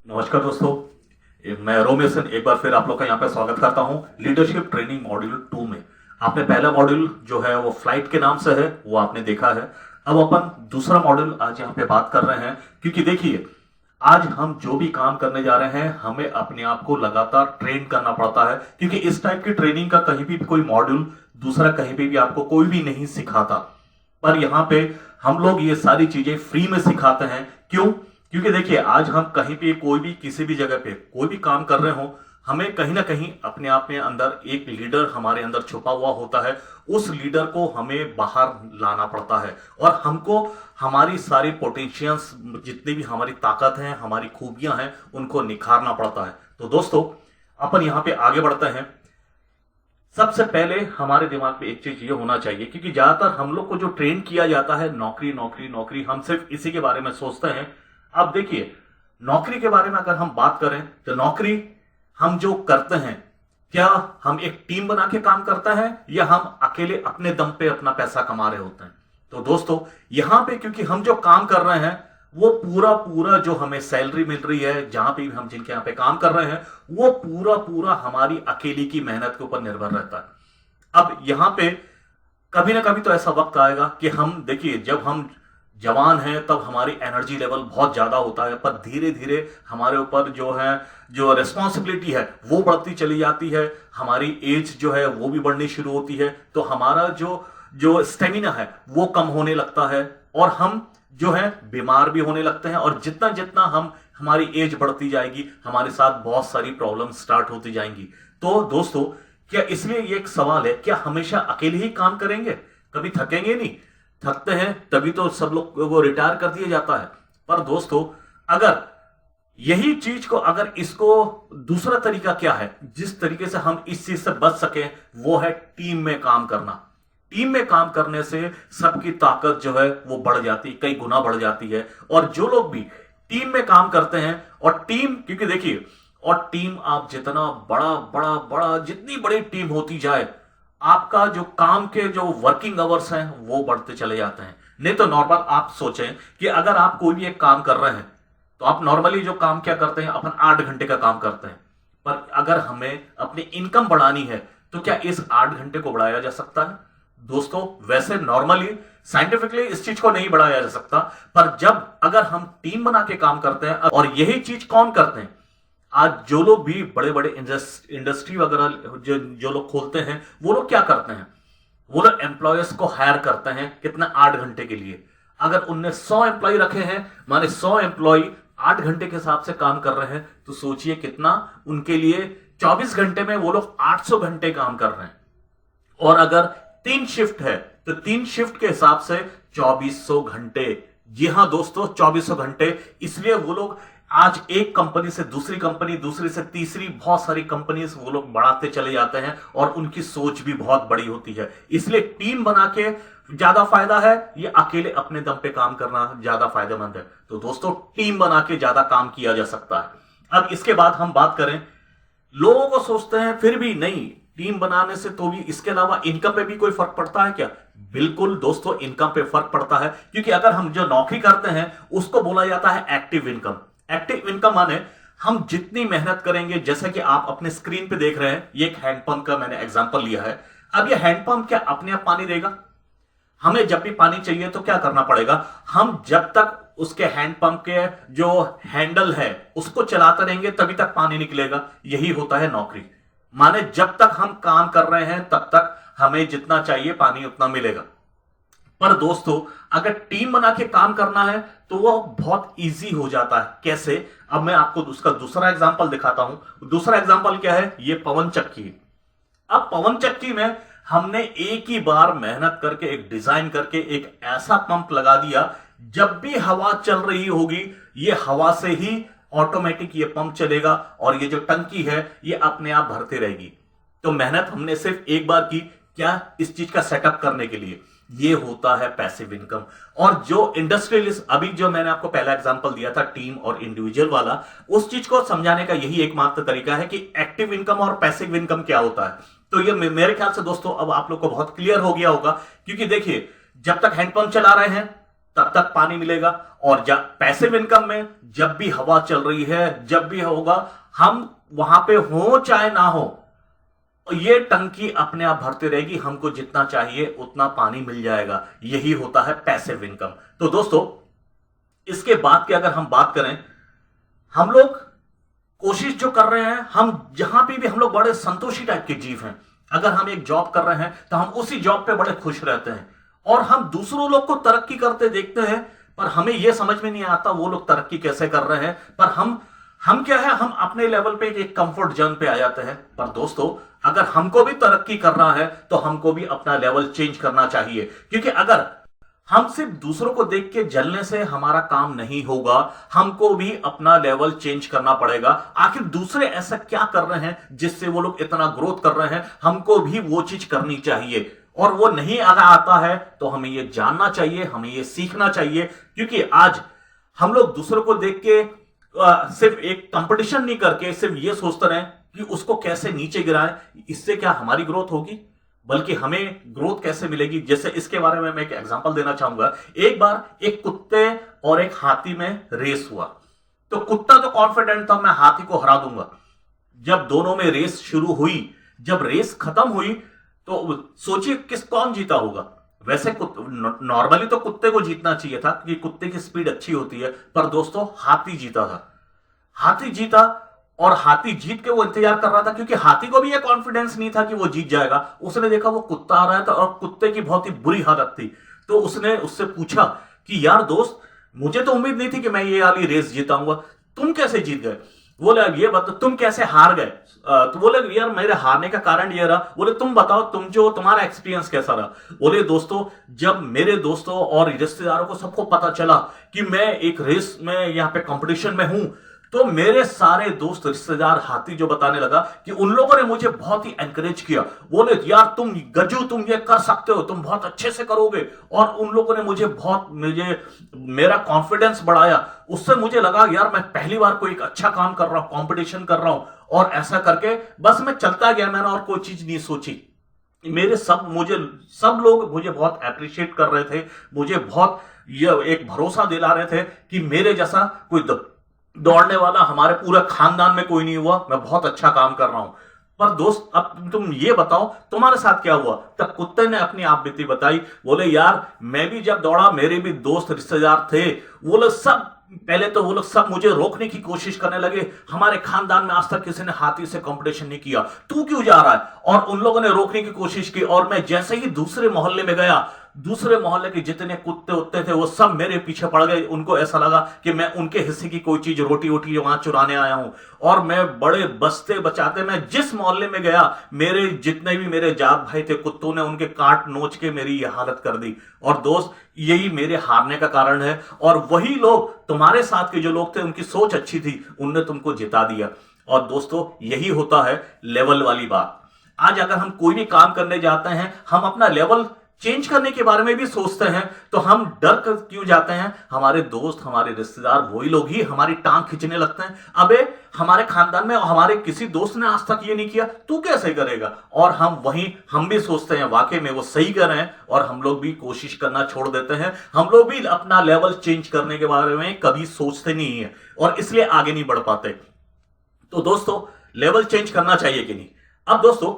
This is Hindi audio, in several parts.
नमस्कार दोस्तों, मैं रोमेशन एक बार फिर आप लोग का यहाँ पे स्वागत करता हूँ लीडरशिप ट्रेनिंग मॉड्यूल 2 में। आपने पहला मॉड्यूल जो है वो फ्लाइट के नाम से है, वो आपने देखा है। अब अपन दूसरा मॉड्यूल आज यहाँ पे बात कर रहे हैं, क्योंकि देखिए आज हम जो भी काम करने जा रहे हैं हमें अपने आप को लगातार ट्रेन करना पड़ता है, क्योंकि इस टाइप की ट्रेनिंग का कहीं भी कोई मॉड्यूल दूसरा कहीं पे भी आपको कोई भी नहीं सिखाता। पर यहाँ पे हम लोग ये सारी चीजें फ्री में सिखाते हैं। क्यों? क्योंकि देखिए आज हम कहीं पे कोई भी किसी भी जगह पे कोई भी काम कर रहे हो, हमें कहीं ना कहीं अपने आप में अंदर एक लीडर हमारे अंदर छुपा हुआ होता है। उस लीडर को हमें बाहर लाना पड़ता है और हमको हमारी सारी पोटेंशियल्स, जितनी भी हमारी ताकत है, हमारी खूबियां हैं, उनको निखारना पड़ता है। तो दोस्तों अपन यहाँ पे आगे बढ़ते हैं। सबसे पहले हमारे दिमाग में एक चीज ये होना चाहिए, क्योंकि ज्यादातर हम लोग को जो ट्रेन किया जाता है नौकरी नौकरी नौकरी, हम सिर्फ इसी के बारे में सोचते हैं। अब देखिए नौकरी के बारे में अगर हम बात करें तो नौकरी हम जो करते हैं, क्या हम एक टीम बना के काम करते हैं या हम अकेले अपने दम पे अपना पैसा कमा रहे होते हैं? तो दोस्तों यहां पे क्योंकि हम जो काम कर रहे हैं वो पूरा पूरा जो हमें सैलरी मिल रही है, जहां पे भी हम जिनके यहां पे काम कर रहे हैं, वो पूरा पूरा हमारी अकेली की मेहनत के ऊपर निर्भर रहता है। अब यहां पे कभी ना कभी तो ऐसा वक्त आएगा कि हम देखिए जब हम जवान हैं तब हमारी एनर्जी लेवल बहुत ज्यादा होता है, पर धीरे धीरे हमारे ऊपर जो है जो रिस्पॉन्सिबिलिटी है वो बढ़ती चली जाती है, हमारी एज जो है वो भी बढ़नी शुरू होती है, तो हमारा जो जो स्टेमिना है वो कम होने लगता है और हम जो है बीमार भी होने लगते हैं। और जितना जितना हम हमारी एज बढ़ती जाएगी हमारे साथ बहुत सारी प्रॉब्लम स्टार्ट होती जाएंगी। तो दोस्तों क्या इसलिए ये एक सवाल है, क्या हमेशा अकेले ही काम करेंगे? कभी थकेंगे नहीं? थकते हैं तभी तो सब लोग वो रिटायर कर दिया जाता है। पर दोस्तों अगर यही चीज को, अगर इसको दूसरा तरीका क्या है जिस तरीके से हम इस चीज से बच सके, वो है टीम में काम करना। टीम में काम करने से सबकी ताकत जो है वो बढ़ जाती है, कई गुना बढ़ जाती है। और जो लोग भी टीम में काम करते हैं, और टीम क्योंकि देखिए, और टीम आप जितना बड़ा बड़ा बड़ा जितनी बड़ी टीम होती जाए, आपका जो काम के जो वर्किंग आवर्स हैं वो बढ़ते चले जाते हैं। नहीं तो नॉर्मल आप सोचें कि अगर आप कोई भी एक काम कर रहे हैं तो आप नॉर्मली जो काम क्या करते हैं, अपन 8 घंटे का काम करते हैं। पर अगर हमें अपनी इनकम बढ़ानी है तो क्या इस 8 घंटे को बढ़ाया जा सकता है? दोस्तों वैसे नॉर्मली साइंटिफिकली इस चीज को नहीं बढ़ाया जा सकता, पर जब अगर हम टीम बना के काम करते हैं, और यही चीज कौन करते हैं, आज जो लोग भी बड़े बड़े इंडस्ट्री वगैरह जो जो लोग खोलते हैं, वो लोग क्या करते हैं, वो लोग एम्प्लॉयर्स को हायर करते हैं कितना, 8 घंटे के लिए। अगर उनने 100 एम्प्लॉय रखे हैं, माने 100 एम्प्लॉय 8 घंटे के हिसाब से काम कर रहे हैं, तो सोचिए कितना उनके लिए 24 घंटे में वो लोग 800 घंटे काम कर रहे हैं। और अगर 3 शिफ्ट है तो 3 शिफ्ट के हिसाब से 2400 घंटे। जी हां दोस्तों, 2400 घंटे। इसलिए वो लोग आज एक कंपनी से दूसरी कंपनी, दूसरी से तीसरी, बहुत सारी कंपनी वो लोग बढ़ाते चले जाते हैं और उनकी सोच भी बहुत बड़ी होती है। इसलिए टीम बना के ज्यादा फायदा है, ये अकेले अपने दम पे काम करना ज्यादा फायदेमंद है। तो दोस्तों टीम बना के ज्यादा काम किया जा सकता है। अब इसके बाद हम बात करें, लोगों को सोचते हैं फिर भी नहीं, टीम बनाने से तो भी इसके अलावा इनकम पे भी कोई फर्क पड़ता है क्या? बिल्कुल दोस्तों, इनकम पे फर्क पड़ता है, क्योंकि अगर हम जो नौकरी करते हैं उसको बोला जाता है एक्टिव इनकम। एक्टिव इनकम माने हम जितनी मेहनत करेंगे, जैसा कि आप अपने स्क्रीन पे देख रहे हैं, ये एक हैंडपंप का मैंने एग्जांपल लिया है। अब ये हैंडपंप क्या अपने आप पानी देगा? हमें जब भी पानी चाहिए तो क्या करना पड़ेगा, हम जब तक उसके हैंडपंप के जो हैंडल है उसको चलाते रहेंगे तभी तक पानी निकलेगा। यही होता है नौकरी, माने जब तक हम काम कर रहे हैं तब तक हमें जितना चाहिए पानी उतना मिलेगा। पर दोस्तों अगर टीम बना के काम करना है तो वो बहुत इजी हो जाता है। कैसे? अब मैं आपको उसका दूसरा एग्जांपल दिखाता हूं। दूसरा एग्जांपल क्या है, ये पवन चक्की। अब पवन चक्की में हमने एक ही बार मेहनत करके, एक डिजाइन करके एक ऐसा पंप लगा दिया, जब भी हवा चल रही होगी ये हवा से ही ऑटोमेटिक ये पंप चलेगा और ये जो टंकी है ये अपने आप भरते रहेगी। तो मेहनत हमने सिर्फ एक बार की, क्या इस चीज का सेटअप करने के लिए। ये होता है पैसिव इनकम। और जो इंडस्ट्रियलिस्ट, अभी जो मैंने आपको पहला एग्जांपल दिया था टीम और इंडिविजुअल वाला, उस चीज को समझाने का यही एकमात्र तरीका है कि एक्टिव इनकम और पैसिव इनकम क्या होता है। तो ये मेरे ख्याल से दोस्तों अब आप लोग को बहुत क्लियर हो गया होगा, क्योंकि देखिए जब तक हैंडपंप चला रहे हैं तब तक पानी मिलेगा। और जब पैसिव इनकम में जब भी हवा चल रही है, जब भी होगा, हम वहां पे हो चाहे ना हो, ये टंकी अपने आप भरती रहेगी, हमको जितना चाहिए उतना पानी मिल जाएगा। यही होता है पैसिव इनकम। तो दोस्तों, इसके बाद की अगर हम बात करें, हम लोग कोशिश जो कर रहे हैं, हम जहां पे भी हम लोग बड़े संतोषी टाइप के जीव हैं। अगर हम एक जॉब कर रहे हैं तो हम उसी जॉब पे बड़े खुश रहते हैं, और हम दूसरों लोग को तरक्की करते देखते हैं, पर हमें यह समझ में नहीं आता वो लोग तरक्की कैसे कर रहे हैं। पर हम क्या है, हम अपने लेवल पे एक कंफर्ट जोन पे आ जाते हैं। पर दोस्तों, अगर हमको भी तरक्की करना है तो हमको भी अपना लेवल चेंज करना चाहिए, क्योंकि अगर हम सिर्फ दूसरों को देख के जलने से हमारा काम नहीं होगा, हमको भी अपना लेवल चेंज करना पड़ेगा। आखिर दूसरे ऐसा क्या कर रहे हैं जिससे वो लोग इतना ग्रोथ कर रहे हैं, हमको भी वो चीज करनी चाहिए। और वो नहीं अगर आता है तो हमें ये जानना चाहिए, हमें ये सीखना चाहिए, क्योंकि आज हम लोग दूसरों को देख के सिर्फ एक कंपटीशन नहीं करके सिर्फ ये सोचते रहे कि उसको कैसे नीचे गिराएं, इससे क्या हमारी ग्रोथ होगी, बल्कि हमें ग्रोथ कैसे मिलेगी। जैसे इसके बारे में मैं एक एग्जांपल देना चाहूंगा। एक बार एक कुत्ते और एक हाथी में रेस हुआ। तो कुत्ता तो कॉन्फिडेंट था, मैं हाथी को हरा दूंगा। जब दोनों में रेस शुरू हुई, जब रेस खत्म हुई, तो सोचिए कौन जीता होगा। वैसे नॉर्मली तो कुत्ते को जीतना चाहिए था, क्योंकि कुत्ते की स्पीड अच्छी होती है, पर दोस्तों हाथी जीता था। हाथी जीता, और हाथी जीत के वो इंतजार कर रहा था, क्योंकि हाथी को भी ये कॉन्फिडेंस नहीं था कि वो जीत जाएगा। उसने देखा वो कुत्ता आ रहा था और कुत्ते की बहुत ही बुरी हालत थी। तो उसने उससे पूछा कि यार दोस्त, मुझे तो उम्मीद नहीं थी कि मैं ये वाली रेस जीताऊंगा, तुम कैसे जीत गए? बोले ये बताओ तुम कैसे हार गए? तो बोले यार मेरे हारने का कारण ये रहा। बोले तुम बताओ, तुम्हारा एक्सपीरियंस कैसा रहा? बोले दोस्तों, जब मेरे दोस्तों और रिश्तेदारों को सबको पता चला कि मैं एक रेस में यहाँ पे कंपटीशन में हूं, तो मेरे सारे दोस्त रिश्तेदार हाथी जो बताने लगा कि उन लोगों ने मुझे बहुत ही एनकरेज किया। बोले यार तुम गजू, तुम ये कर सकते हो, तुम बहुत अच्छे से करोगे। और उन लोगों ने मुझे मेरा कॉन्फिडेंस बढ़ाया। उससे मुझे लगा यार मैं पहली बार कोई एक अच्छा काम कर रहा हूं, कंपटीशन कर रहा हूं। और ऐसा करके बस मैं चलता गया, मैंने और कोई चीज नहीं सोची। सब लोग मुझे बहुत अप्रिशिएट कर रहे थे, मुझे बहुत ये एक भरोसा दिला रहे थे कि मेरे जैसा कोई दौड़ने वाला हमारे पूरे खानदान में कोई नहीं हुआ, मैं बहुत अच्छा काम कर रहा हूं। पर दोस्त, अब तुम ये बताओ तुम्हारे साथ क्या हुआ? तब कुत्ते ने अपनी आप बीती बताई। बोले यार मैं भी जब दौड़ा, मेरे भी दोस्त रिश्तेदार थे, वो लोग सब पहले तो वो लोग सब मुझे रोकने की कोशिश करने लगे। हमारे खानदान में आज तक किसी ने हाथी से कंपटीशन नहीं किया, तू क्यों जा रहा है? और उन लोगों ने रोकने की कोशिश की। और मैं जैसे ही दूसरे मोहल्ले में गया, दूसरे मोहल्ले के जितने कुत्ते उत्ते थे वो सब मेरे पीछे पड़ गए। उनको ऐसा लगा कि मैं उनके हिस्से की कोई चीज, रोटी वोटी वहां चुराने आया हूं। और मैं बड़े बचते बचाते मैं जिस मोहल्ले में गया, मेरे जितने भी मेरे जात भाई थे, कुत्तों ने उनके काट नोच के मेरी ये हालत कर दी। और दोस्त, यही मेरे हारने का कारण है। और वही लोग, तुम्हारे साथ के जो लोग थे, उनकी सोच अच्छी थी, उनने तुमको जिता दिया। और दोस्तों, यही होता है लेवल वाली बात। आज अगर हम कोई भी काम करने जाते हैं, हम अपना लेवल चेंज करने के बारे में भी सोचते हैं, तो हम डर कर क्यों जाते हैं? हमारे दोस्त, हमारे रिश्तेदार, वही लोग ही हमारी टांग खींचने लगते हैं। अबे हमारे खानदान में हमारे किसी दोस्त ने आज तक ये नहीं किया, तू कैसे करेगा? और हम भी सोचते हैं वाकई में वो सही कर रहे हैं, और हम लोग भी कोशिश करना छोड़ देते हैं। हम लोग भी अपना लेवल चेंज करने के बारे में कभी सोचते नहीं है, और इसलिए आगे नहीं बढ़ पाते। तो दोस्तों, लेवल चेंज करना चाहिए कि नहीं? अब दोस्तों,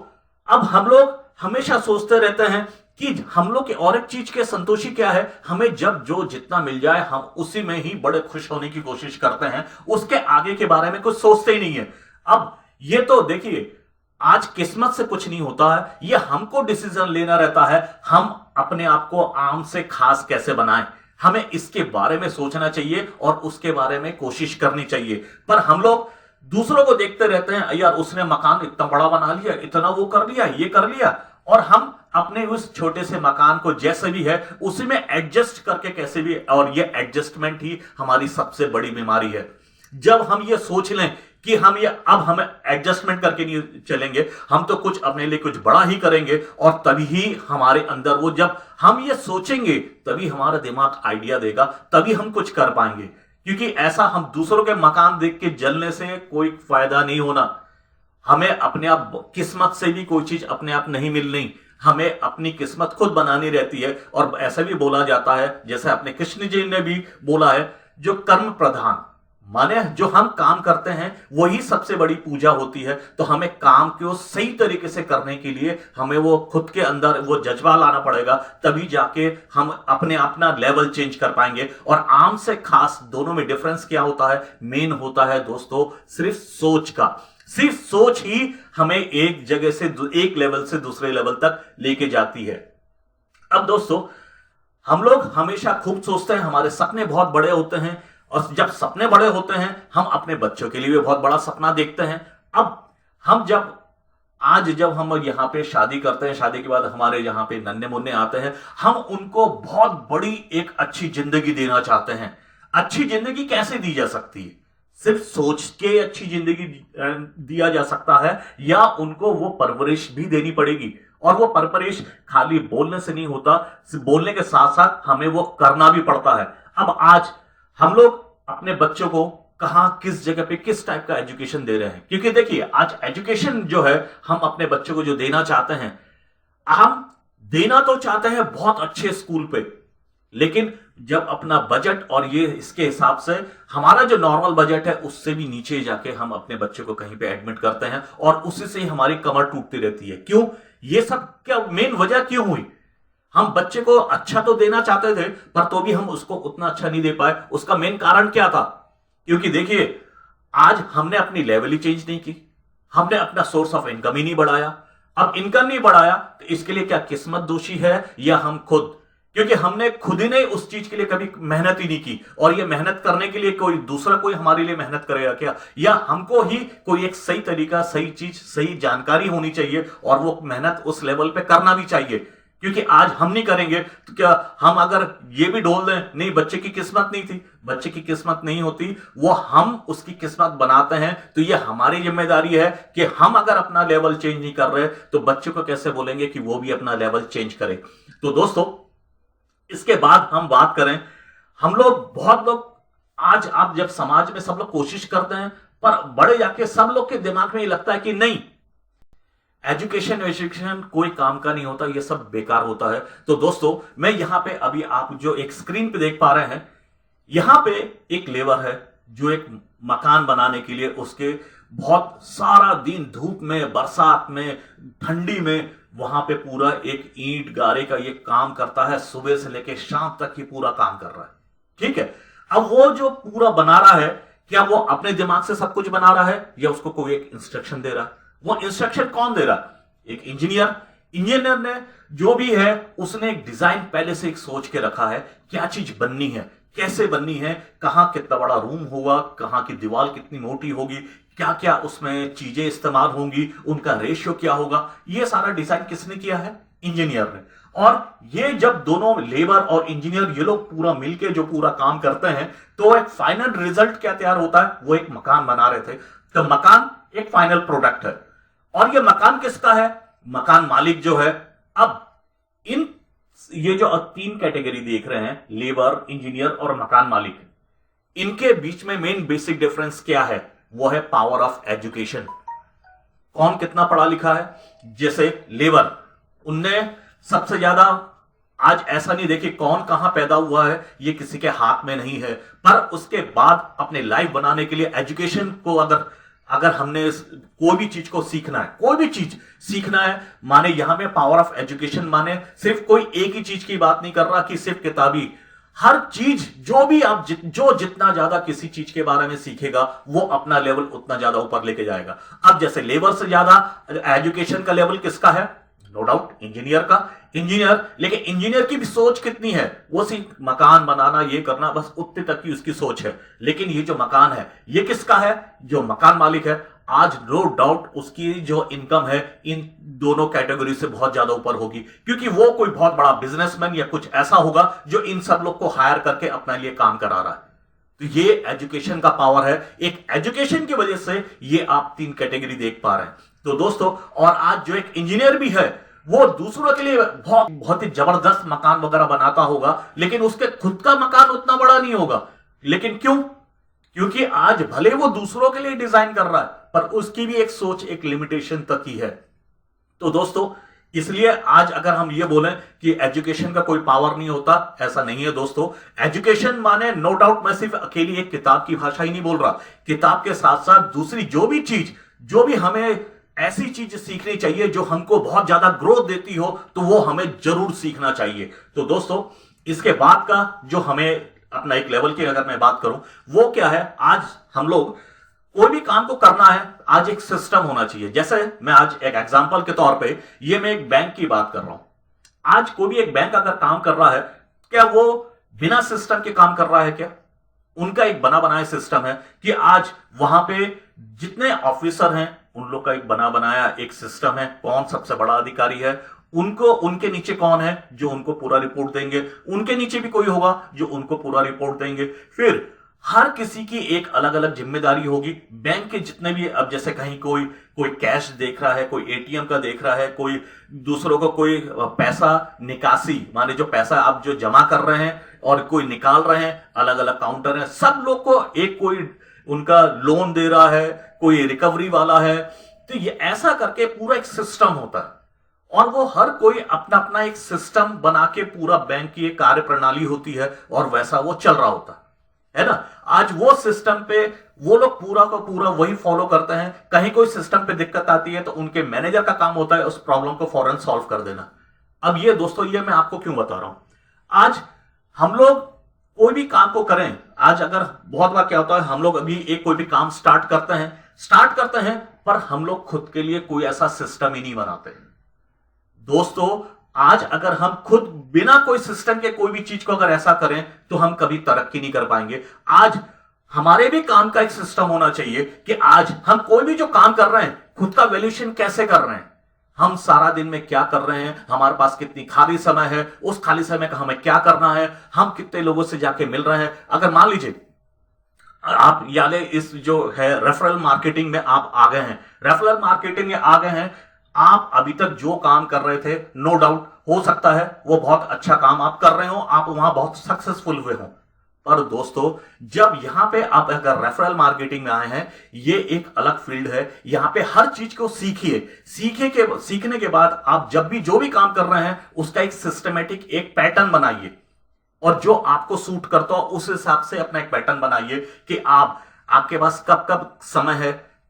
अब हम लोग हमेशा सोचते रहते हैं कि हम लोग की और एक चीज के संतोषी क्या है, हमें जब जो जितना मिल जाए हम उसी में ही बड़े खुश होने की कोशिश करते हैं, उसके आगे के बारे में कुछ सोचते ही नहीं है। अब ये तो देखिए, आज किस्मत से कुछ नहीं होता है, ये हमको डिसीजन लेना रहता है, हम अपने आप को आम से खास कैसे बनाएं, हमें इसके बारे में सोचना चाहिए और उसके बारे में कोशिश करनी चाहिए। पर हम लोग दूसरों को देखते रहते हैं, यार उसने मकान इतना बड़ा बना लिया, इतना वो कर लिया, ये कर लिया, और हम अपने उस छोटे से मकान को जैसे भी है उसी में एडजस्ट करके कैसे भी, और ये एडजस्टमेंट ही हमारी सबसे बड़ी बीमारी है। जब हम ये सोच लें कि हम एडजस्टमेंट करके नहीं चलेंगे, हम तो कुछ अपने लिए कुछ बड़ा ही करेंगे, और तभी ही हमारे अंदर वो, जब हम ये सोचेंगे तभी हमारा दिमाग आइडिया देगा, तभी हम कुछ कर पाएंगे। क्योंकि ऐसा हम दूसरों के मकान देख के जलने से कोई फायदा नहीं होना। हमें अपने आप, किस्मत से भी कोई चीज अपने आप नहीं मिलनी, हमें अपनी किस्मत खुद बनानी रहती है। और ऐसा भी बोला जाता है, जैसे अपने कृष्ण जी ने भी बोला है, जो कर्म प्रधान, माने जो हम काम करते हैं वही सबसे बड़ी पूजा होती है। तो हमें काम को सही तरीके से करने के लिए हमें वो खुद के अंदर वो जज्बा लाना पड़ेगा, तभी जाके हम अपना लेवल चेंज कर पाएंगे। और आम से खास दोनों में डिफरेंस क्या होता है? मेन होता है दोस्तों सिर्फ सोच का। सिर्फ सोच ही हमें एक जगह से एक लेवल से दूसरे लेवल तक लेके जाती है। अब दोस्तों, हम लोग हमेशा खूब सोचते हैं, हमारे सपने बहुत बड़े होते हैं, और जब सपने बड़े होते हैं हम अपने बच्चों के लिए भी बहुत बड़ा सपना देखते हैं। अब हम जब हम यहाँ पे शादी करते हैं, शादी के बाद हमारे यहाँ पे नन्हे मुन्ने आते हैं, हम उनको बहुत बड़ी एक अच्छी जिंदगी देना चाहते हैं। अच्छी जिंदगी कैसे दी जा सकती है? सिर्फ सोच के अच्छी जिंदगी दिया जा सकता है, या उनको वो परवरिश भी देनी पड़ेगी। और वो परवरिश खाली बोलने से नहीं होता, बोलने के साथ साथ हमें वो करना भी पड़ता है। अब आज हम लोग अपने बच्चों को कहां, किस जगह पे, किस टाइप का एजुकेशन दे रहे हैं? क्योंकि देखिए, आज एजुकेशन जो है हम अपने बच्चों को जो देना चाहते हैं, हम देना तो चाहते हैं बहुत अच्छे स्कूल पे, लेकिन जब अपना बजट और ये इसके हिसाब से हमारा जो नॉर्मल बजट है उससे भी नीचे जाके हम अपने बच्चे को कहीं पे एडमिट करते हैं, और उसी से ही हमारी कमर टूटती रहती है। क्यों? ये सब क्या मेन वजह क्यों हुई? हम बच्चे को अच्छा तो देना चाहते थे, पर तो भी हम उसको उतना अच्छा नहीं दे पाए। उसका मेन कारण क्या था? क्योंकि देखिए, आज हमने अपनी लेवल ही चेंज नहीं की, हमने अपना सोर्स ऑफ इनकम ही नहीं बढ़ाया। अब इनकम नहीं बढ़ाया तो इसके लिए क्या किस्मत दोषी है या हम खुद? क्योंकि हमने खुद ही नहीं उस चीज के लिए कभी मेहनत ही नहीं की। और ये मेहनत करने के लिए कोई दूसरा कोई हमारे लिए मेहनत करेगा क्या? या हमको ही कोई एक सही तरीका, सही चीज, सही जानकारी होनी चाहिए, और वो मेहनत उस लेवल पे करना भी चाहिए। क्योंकि आज हम नहीं करेंगे तो क्या हम अगर ये भी ढोल दें, नहीं बच्चे की किस्मत नहीं थी, बच्चे की किस्मत नहीं होती, वो हम उसकी किस्मत बनाते हैं। तो ये हमारी जिम्मेदारी है कि हम अगर अपना लेवल चेंज नहीं कर रहे तो बच्चे को कैसे बोलेंगे कि वो भी अपना लेवल चेंज करे? तो दोस्तों, इसके बाद हम बात करें, बहुत लोग आज आप जब समाज में सब लोग कोशिश करते हैं, पर बड़े जाके सब लोग के दिमाग में ये लगता है कि नहीं, एजुकेशन कोई काम का नहीं होता, ये सब बेकार होता है। तो दोस्तों, मैं यहां पे अभी आप जो एक स्क्रीन पे देख पा रहे हैं, यहां पे एक लेबर है जो एक मकान बनाने के लिए उसके बहुत सारा दिन धूप में, बरसात में, ठंडी में वहां पे पूरा एक ईंट गारे का ये काम करता है। सुबह से लेकर शाम तक ये पूरा काम कर रहा है, ठीक है। अब वो जो पूरा बना रहा है, क्या वो अपने दिमाग से सब कुछ बना रहा है या उसको कोई एक इंस्ट्रक्शन दे रहा है? वो इंस्ट्रक्शन कौन दे रहा है? एक इंजीनियर ने जो भी है उसने एक डिजाइन पहले से एक सोच के रखा है, क्या चीज बननी है, कैसे बननी है, कहां कितना बड़ा रूम होगा, कहां की दीवार कितनी मोटी होगी, क्या क्या उसमें चीजें इस्तेमाल होंगी, उनका रेशियो क्या होगा, ये सारा डिजाइन किसने किया है? इंजीनियर ने। और ये जब दोनों लेबर और इंजीनियर ये लोग पूरा मिलके जो पूरा काम करते हैं, तो एक फाइनल रिजल्ट क्या तैयार होता है? वो एक मकान बना रहे थे, तो मकान एक फाइनल प्रोडक्ट है। और ये मकान किसका है? मकान मालिक जो है। अब ये जो तीन कैटेगरी देख रहे हैं, लेबर, इंजीनियर और मकान मालिक, इनके बीच में मेन बेसिक डिफरेंस क्या है? वो है पावर ऑफ एजुकेशन। कौन कितना पढ़ा लिखा है? जैसे लेबर, उनने सबसे ज्यादा, आज ऐसा नहीं देखिए कौन कहां पैदा हुआ है, ये किसी के हाथ में नहीं है, पर उसके बाद अपने लाइफ बनाने के लिए एजुकेशन को अगर हमने कोई भी चीज को सीखना है, कोई भी चीज सीखना है, माने यहां में पावर ऑफ एजुकेशन माने सिर्फ कोई एक ही चीज की बात नहीं कर रहा कि सिर्फ किताबी, हर चीज जो भी आप जितना ज्यादा किसी चीज के बारे में सीखेगा वो अपना लेवल उतना ज्यादा ऊपर लेके जाएगा। अब जैसे लेबर से ज्यादा एजुकेशन का लेवल किसका है? नो डाउट इंजीनियर का। लेकिन इंजीनियर की भी सोच कितनी है? वो सिर्फ मकान बनाना, ये करना, बस उतने तक की उसकी सोच है। लेकिन ये जो मकान है ये किसका है? जो मकान मालिक है। आज नो डाउट उसकी जो इनकम है इन दोनों कैटेगरी से बहुत ज्यादा ऊपर होगी, क्योंकि वो कोई बहुत बड़ा बिजनेसमैन या कुछ ऐसा होगा जो इन सब लोग को हायर करके अपने लिए काम करा रहा है। तो ये एजुकेशन का पावर है। एक एजुकेशन की वजह से ये आप तीन कैटेगरी देख पा रहे हैं। तो दोस्तों, और आज जो एक इंजीनियर भी है वो दूसरों के लिए बहुत ही जबरदस्त मकान वगैरह बनाता होगा, लेकिन उसके खुद का मकान उतना बड़ा नहीं होगा। लेकिन क्यों? क्योंकि आज भले वो दूसरों के लिए डिजाइन कर रहा है, पर उसकी भी एक सोच एक लिमिटेशन तक ही है। तो दोस्तों, इसलिए आज अगर हम ये बोलें कि एजुकेशन का कोई पावर नहीं होता, ऐसा नहीं है दोस्तों। एजुकेशन माने नो डाउट, मैं सिर्फ अकेली एक किताब की भाषा ही नहीं बोल रहा, किताब के साथ साथ दूसरी जो भी चीज, जो भी हमें ऐसी चीज सीखनी चाहिए जो हमको बहुत ज्यादा ग्रोथ देती हो, तो वो हमें जरूर सीखना चाहिए। तो दोस्तों, इसके बाद का जो हमें अपना एक लेवल की अगर मैं बात करूं, वो क्या है, आज हम लोग कोई भी काम को करना है, आज एक सिस्टम होना चाहिए। जैसे मैं आज एक एग्जांपल के तौर पे, ये मैं एक बैंक की बात कर रहा हूं। आज कोई भी एक बैंक अगर काम कर रहा है, क्या वो बिना सिस्टम के काम कर रहा है? क्या उनका एक बना बनाया सिस्टम है कि आज वहां पे जितने ऑफिसर हैं उन लोग का एक बना बनाया एक सिस्टम है, कौन सबसे बड़ा अधिकारी है, उनको उनके नीचे कौन है जो उनको पूरा रिपोर्ट देंगे, उनके नीचे भी कोई होगा जो उनको पूरा रिपोर्ट देंगे। फिर हर किसी की एक अलग अलग जिम्मेदारी होगी। बैंक के जितने भी, अब जैसे कहीं कोई कोई कैश देख रहा है, कोई एटीएम का देख रहा है, कोई दूसरों को कोई पैसा निकासी, माने जो पैसा आप जो जमा कर रहे हैं और कोई निकाल रहे हैं, अलग अलग काउंटर हैं, सब लोग को एक कोई उनका लोन दे रहा है, कोई रिकवरी वाला है। तो ये ऐसा करके पूरा एक सिस्टम होता है और वो हर कोई अपना अपना एक सिस्टम बना के, पूरा बैंक की एक कार्य प्रणाली होती है और वैसा वो चल रहा होता है ना। आज वो सिस्टम पे वो लोग पूरा का पूरा वही फॉलो करते हैं। कहीं कोई सिस्टम पे दिक्कत आती है तो उनके मैनेजर का काम होता है उस प्रॉब्लम को फौरन सॉल्व कर देना। अब ये दोस्तों, ये मैं आपको क्यों बता रहा हूं, आज हम लोग कोई भी काम को करें, आज अगर बहुत बार क्या होता है, हम लोग अभी एक कोई भी काम स्टार्ट करते हैं पर हम लोग खुद के लिए कोई ऐसा सिस्टम ही नहीं बनाते। दोस्तों, आज अगर हम खुद बिना कोई सिस्टम के कोई भी चीज को अगर ऐसा करें तो हम कभी तरक्की नहीं कर पाएंगे। आज हमारे भी काम का एक सिस्टम होना चाहिए कि आज हम कोई भी जो काम कर रहे हैं, खुद का वैल्यूएशन कैसे कर रहे हैं, हम सारा दिन में क्या कर रहे हैं, हमारे पास कितनी खाली समय है, उस खाली समय का हमें क्या करना है, हम कितने लोगों से जाके मिल रहे हैं। अगर मान लीजिए आप याले इस जो है रेफरल मार्केटिंग में आप आ गए हैं, रेफरल मार्केटिंग में आ गए हैं, आप अभी तक जो काम कर रहे थे, नो डाउट हो सकता है वो बहुत अच्छा काम आप कर रहे हो, आप वहां बहुत सक्सेसफुल हुए हो। पर दोस्तों, जब यहां पे आप अगर रेफरल मार्केटिंग में आए हैं, ये एक अलग फील्ड है। यहां पे हर चीज को सीखने के बाद आप जब भी जो भी काम कर रहे हैं, उसका एक सिस्टमेटिक एक पैटर्न बनाइए और जो आपको सूट करता हो उस हिसाब से अपना एक पैटर्न बनाइए कि आपके पास कब